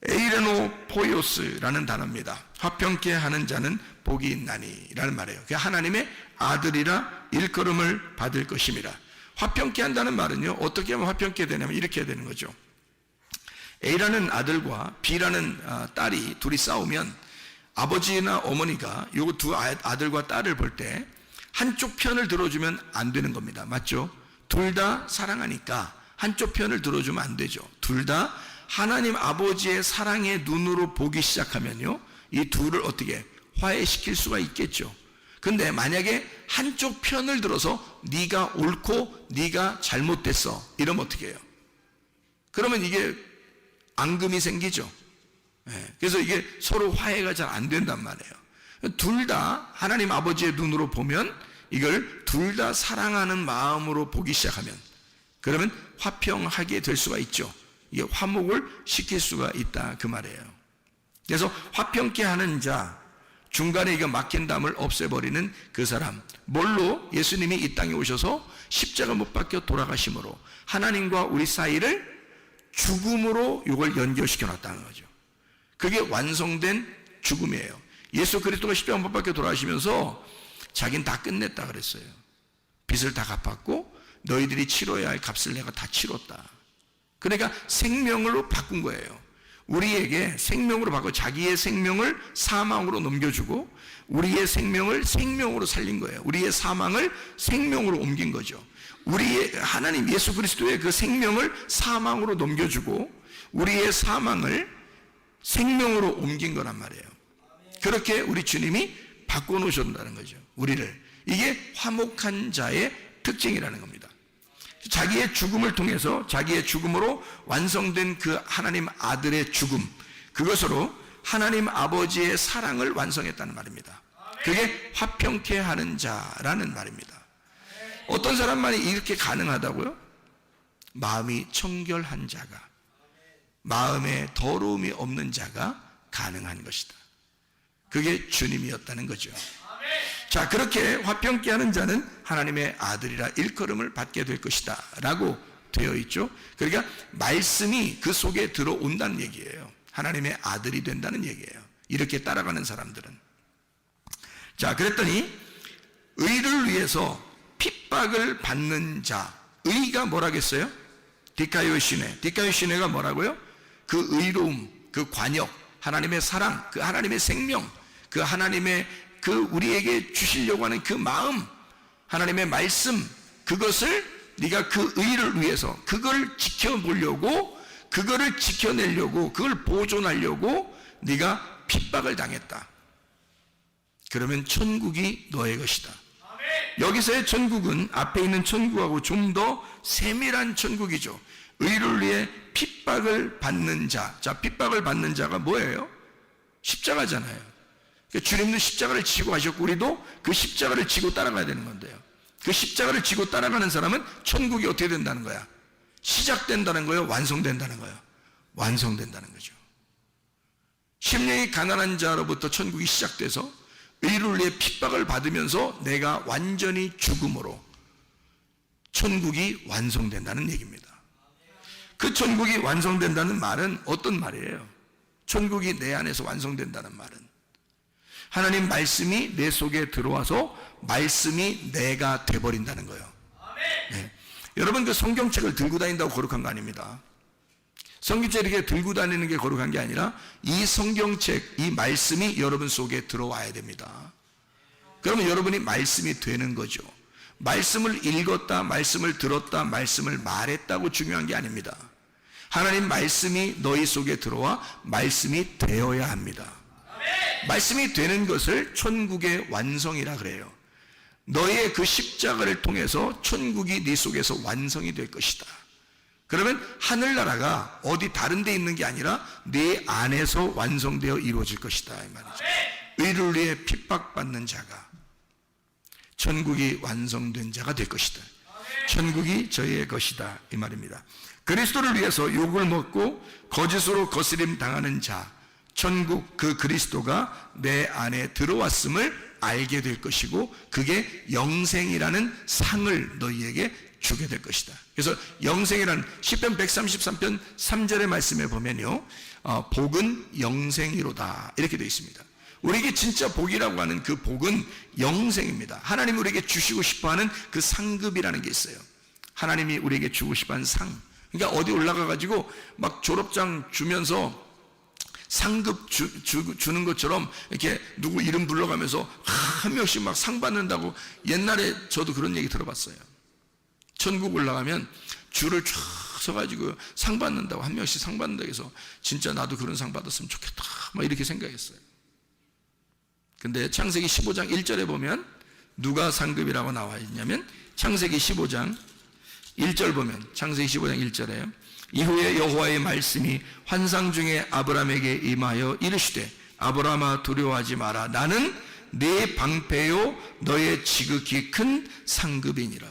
에이레노 포이오스라는 단어입니다. 화평케 하는 자는 복이 있나니 라는 말이에요. 그게 하나님의 아들이라 일컬음을 받을 것임이라. 화평케 한다는 말은요, 어떻게 하면 화평케 되냐면 이렇게 해야 되는 거죠. A라는 아들과 B라는 딸이 둘이 싸우면 아버지나 어머니가 요 두 아들과 딸을 볼 때 한쪽 편을 들어주면 안 되는 겁니다. 맞죠? 둘 다 사랑하니까 한쪽 편을 들어주면 안 되죠. 둘 다 하나님 아버지의 사랑의 눈으로 보기 시작하면요, 이 둘을 어떻게 화해시킬 수가 있겠죠. 근데 만약에 한쪽 편을 들어서 네가 옳고 네가 잘못됐어 이러면 어떻게 해요? 그러면 이게 앙금이 생기죠. 그래서 이게 서로 화해가 잘 안 된단 말이에요. 둘 다 하나님 아버지의 눈으로 보면, 이걸 둘 다 사랑하는 마음으로 보기 시작하면, 그러면 화평하게 될 수가 있죠. 이게 화목을 시킬 수가 있다, 그 말이에요. 그래서 화평케 하는 자, 중간에 이거 막힌 담을 없애버리는 그 사람, 뭘로? 예수님이 이 땅에 오셔서 십자가 못 박혀 돌아가심으로 하나님과 우리 사이를 죽음으로 이걸 연결시켜 놨다는 거죠. 그게 완성된 죽음이에요. 예수 그리스도가 십자가 못 박혀 돌아가시면서 자기는 다 끝냈다 그랬어요. 빚을 다 갚았고 너희들이 치러야 할 값을 내가 다 치렀다. 그러니까 생명으로 바꾼 거예요. 우리에게 생명으로 바꿔 자기의 생명을 사망으로 넘겨주고 우리의 생명을 생명으로 살린 거예요. 우리의 사망을 생명으로 옮긴 거죠. 우리의 하나님 예수 그리스도의 그 생명을 사망으로 넘겨주고 우리의 사망을 생명으로 옮긴 거란 말이에요. 그렇게 우리 주님이 바꿔놓으셨다는 거죠. 우리를. 이게 화목한 자의 특징이라는 겁니다. 자기의 죽음을 통해서 자기의 죽음으로 완성된 그 하나님 아들의 죽음, 그것으로 하나님 아버지의 사랑을 완성했다는 말입니다. 그게 화평케 하는 자라는 말입니다. 어떤 사람만이 이렇게 가능하다고요? 마음이 청결한 자가, 마음에 더러움이 없는 자가 가능한 것이다. 그게 주님이었다는 거죠. 자, 그렇게 화평케 하는 자는 하나님의 아들이라 일컬음을 받게 될 것이다 라고 되어 있죠. 그러니까 말씀이 그 속에 들어온다는 얘기예요. 하나님의 아들이 된다는 얘기예요. 이렇게 따라가는 사람들은. 자, 그랬더니 의를 위해서 핍박을 받는 자, 의가 뭐라겠어요? 디카이오시네. 디카이오시네가 뭐라고요? 그 의로움, 그 관역, 하나님의 사랑, 그 하나님의 생명, 그 하나님의 그 우리에게 주시려고 하는 그 마음, 하나님의 말씀, 그것을 네가 그 의를 위해서 그걸 지켜보려고, 그거를 지켜내려고, 그걸 보존하려고 네가 핍박을 당했다. 그러면 천국이 너의 것이다. 여기서의 천국은 앞에 있는 천국하고 좀 더 세밀한 천국이죠. 의를 위해 핍박을 받는 자. 자, 핍박을 받는 자가 뭐예요? 십자가잖아요. 그러니까 주님도 십자가를 지고 가셨고 우리도 그 십자가를 지고 따라가야 되는 건데요. 그 십자가를 지고 따라가는 사람은 천국이 어떻게 된다는 거야? 시작된다는 거예요? 완성된다는 거예요? 완성된다는 거죠. 심령이 가난한 자로부터 천국이 시작돼서 의를 위해 핍박을 받으면서 내가 완전히 죽음으로 천국이 완성된다는 얘기입니다. 그 천국이 완성된다는 말은 어떤 말이에요? 천국이 내 안에서 완성된다는 말은 하나님 말씀이 내 속에 들어와서 말씀이 내가 돼버린다는 거예요. 네. 여러분, 그 성경책을 들고 다닌다고 거룩한 거 아닙니다. 성경책 이렇게 들고 다니는 게 거룩한 게 아니라 이 성경책, 이 말씀이 여러분 속에 들어와야 됩니다. 그러면 여러분이 말씀이 되는 거죠. 말씀을 읽었다, 말씀을 들었다, 말씀을 말했다고 중요한 게 아닙니다. 하나님 말씀이 너희 속에 들어와 말씀이 되어야 합니다. 말씀이 되는 것을 천국의 완성이라 그래요. 너의 그 십자가를 통해서 천국이 네 속에서 완성이 될 것이다. 그러면 하늘나라가 어디 다른 데 있는 게 아니라 네 안에서 완성되어 이루어질 것이다 이 말이죠. 의를 위해 핍박받는 자가 천국이 완성된 자가 될 것이다. 천국이 저희의 것이다 이 말입니다. 그리스도를 위해서 욕을 먹고 거짓으로 거스림 당하는 자, 천국 그 그리스도가 내 안에 들어왔음을 알게 될 것이고 그게 영생이라는 상을 너희에게 주게 될 것이다. 그래서 영생이라는 시편 133편 3절의 말씀에 보면요, 복은 영생이로다 이렇게 되어 있습니다. 우리에게 진짜 복이라고 하는 그 복은 영생입니다. 하나님이 우리에게 주시고 싶어하는 그 상급이라는 게 있어요. 하나님이 우리에게 주고 싶어하는 상. 그러니까 어디 올라가가지고 막 졸업장 주면서 상급 주는 것처럼 이렇게 누구 이름 불러가면서 한 명씩 막 상 받는다고 옛날에 저도 그런 얘기 들어봤어요. 천국 올라가면 줄을 쫙 서가지고 상 받는다고 한 명씩 상 받는다고 해서 진짜 나도 그런 상 받았으면 좋겠다 막 이렇게 생각했어요. 근데 창세기 15장 1절에 보면 누가 상급이라고 나와 있냐면 창세기 15장 1절 보면 창세기 15장 1절에 이후에 여호와의 말씀이 환상 중에 아브라함에게 임하여 이르시되 아브라함아 두려워하지 마라 나는 네 방패요 너의 지극히 큰 상급이니라.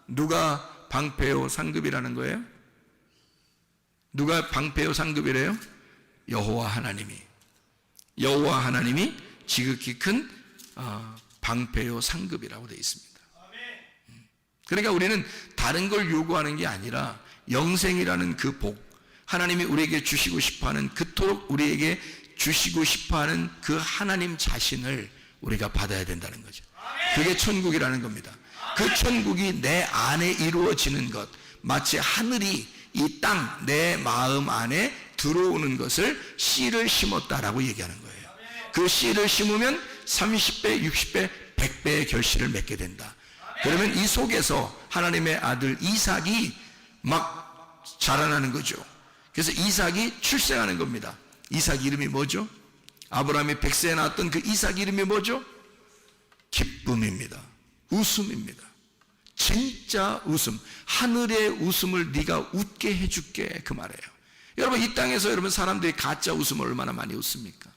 누가 방패요 상급이라는 거예요? 누가 방패요 상급이래요? 여호와 하나님이. 여호와 하나님이 지극히 큰 방패요 상급이라고 되어 있습니다. 그러니까 우리는 다른 걸 요구하는 게 아니라 영생이라는 그 복, 하나님이 우리에게 주시고 싶어하는 그토록 우리에게 주시고 싶어하는 그 하나님 자신을 우리가 받아야 된다는 거죠. 그게 천국이라는 겁니다. 그 천국이 내 안에 이루어지는 것, 마치 하늘이 이 땅, 내 마음 안에 들어오는 것을 씨를 심었다라고 얘기하는 거예요. 그 씨를 심으면 30배, 60배, 100배의 결실을 맺게 된다. 그러면 이 속에서 하나님의 아들 이삭이 막 자라나는 거죠. 그래서 이삭이 출생하는 겁니다. 이삭 이름이 뭐죠? 아브라함이 100세에 낳았던 그 이삭 이름이 뭐죠? 기쁨입니다. 웃음입니다. 진짜 웃음. 하늘의 웃음을 네가 웃게 해줄게 그 말이에요. 여러분 이 땅에서 여러분 사람들이 가짜 웃음을 얼마나 많이 웃습니까?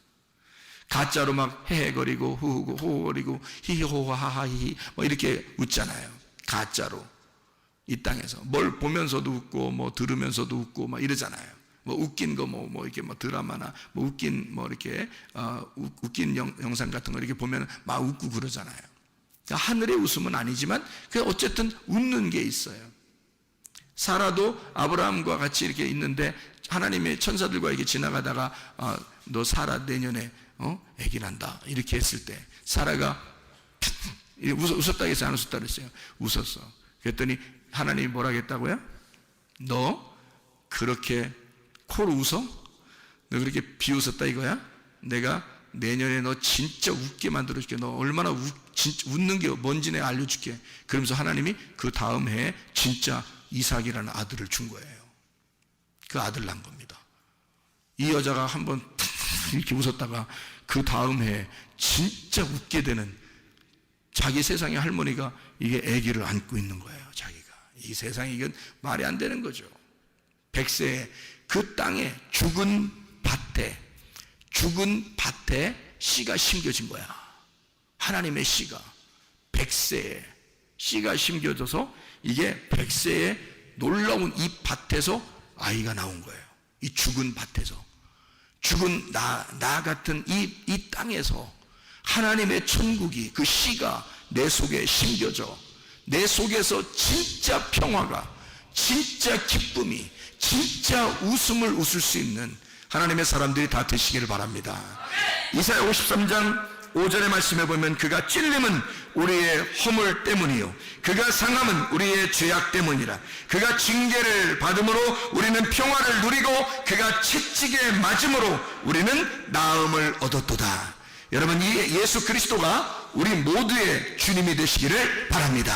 가짜로 막 헤헤거리고 호호거리고 히히호하하히 뭐 이렇게 웃잖아요. 가짜로 이 땅에서 뭘 보면서도 웃고 뭐 들으면서도 웃고 막 이러잖아요. 뭐 웃긴 거 뭐 이렇게 뭐 드라마나 뭐 웃긴 뭐 이렇게 웃긴 영상 같은 거 이렇게 보면 막 웃고 그러잖아요. 그러니까 하늘의 웃음은 아니지만 그 어쨌든 웃는 게 있어요. 사라도 아브라함과 같이 이렇게 있는데 하나님의 천사들과 이렇게 지나가다가 너 사라 내년에 아기 난다 이렇게 했을 때 사라가 웃었다 해서 안 웃었다 그랬어요. 웃었어. 그랬더니 하나님이 뭐라 했다고요? 너 그렇게 코로 웃어? 너 그렇게 비웃었다 이거야? 내가 내년에 너 진짜 웃게 만들어줄게. 너 얼마나 웃는 게 뭔지 내가 알려줄게. 그러면서 하나님이 그 다음 해에 진짜 이삭이라는 아들을 준 거예요. 그 아들 난 겁니다. 이 여자가 한번 이렇게 웃었다가 그 다음 해에 진짜 웃게 되는, 자기 세상의 할머니가 이게 아기를 안고 있는 거예요. 자기가 이 세상에 이건 말이 안 되는 거죠. 100세에 그 땅에 죽은 밭에 씨가 심겨진 거야. 하나님의 씨가 100세에 씨가 심겨져서 이게 100세에 놀라운 이 밭에서 아이가 나온 거예요. 이 죽은 밭에서, 죽은 나 같은 이 땅에서 하나님의 천국이, 그 씨가 내 속에 심겨져 내 속에서 진짜 평화가, 진짜 기쁨이, 진짜 웃음을 웃을 수 있는 하나님의 사람들이 다 되시기를 바랍니다. 이사야 53장 5절의 말씀에 보면 그가 찔림은 우리의 허물 때문이요 그가 상함은 우리의 죄악 때문이라. 그가 징계를 받음으로 우리는 평화를 누리고 그가 채찍에 맞음으로 우리는 나음을 얻었도다. 여러분, 이 예수 그리스도가 우리 모두의 주님이 되시기를 바랍니다.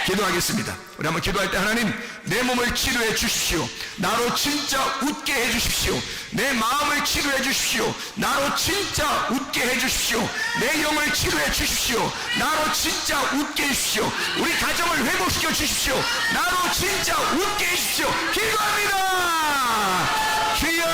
기도하겠습니다. 우리 한번 기도할 때, 하나님 내 몸을 치료해 주십시오. 나로 진짜 웃게 해 주십시오. 내 마음을 치료해 주십시오. 나로 진짜 웃게 해 주십시오. 내 영을 치료해 주십시오. 나로 진짜 웃게 해 주십시오. 우리 가정을 회복시켜 주십시오. 나로 진짜 웃게 해 주십시오. 기도합니다. 주여,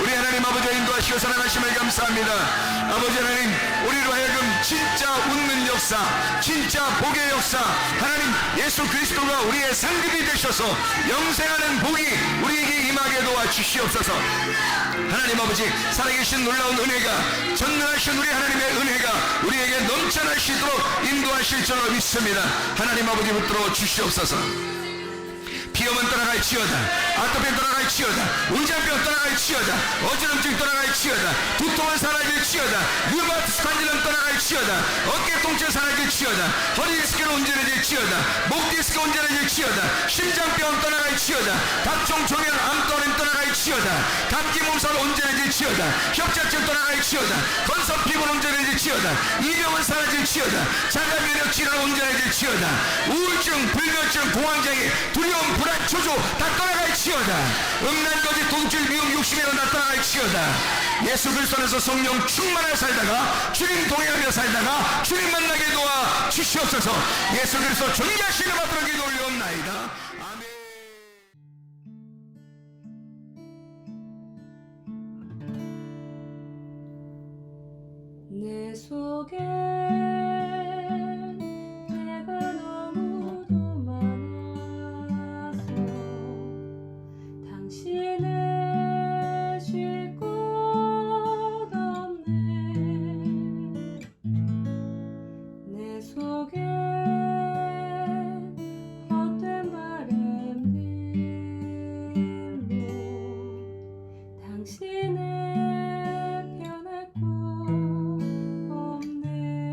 우리 하나님 아버지의 인도하시고 사랑하심을 감사합니다. 아버지 하나님, 우리로 하여금 진짜 웃는 역사, 진짜 복의 역사, 하나님 예수 그리스도가 우리의 상급이 되셔서 영생하는 복이 우리에게 임하게 도와주시옵소서. 하나님 아버지, 살아계신 놀라운 은혜가, 전능하신 우리 하나님의 은혜가 우리에게 넘쳐나시도록 인도하실 줄 믿습니다. 하나님 아버지, 붙들어 주시옵소서. 비염은 떠나갈지어다, 아토피는 떠나갈지어다, 의장병 떠나갈지어다, 어지럼증 떠나갈지어다, 두통은 사라질지어다, 류마티스 관절은 떠나갈지어다, 어깨 통증 사라질지어다, 허리 디스크는 온전해질지어다, 목 디스크 온전해질지어다, 심장병은 떠나갈지어다, 각종 종양 암떠는 떠나갈지어다, 감기 몸살 온전해질지어다, 협착증 떠나갈지어다, 건선 피부는 온전해질지어다, 이병은 사라질지어다, 자가 면역 질환 온전해질지어다, 우울증, 불면증, 공황장애, 두려움, 불안, 초조 다 떠나갈지어다, 음란거지, 돈줄, 미움, 욕심이나 다 떠나갈지어다. 예수 그리스도 안에서 성령 충만하여 살다가 주님 동행하며 살다가 주님 만나게 도와 주시옵소서. 예수 그리스도 존귀하시는 받들어 기도 올려옵나이다. 아멘. 내 속에 내가 너무도 많아서 당신을 쉴 곳 없네. 내 속에 헛된 바램들로 당신을 변할 곳 없네.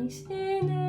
당신의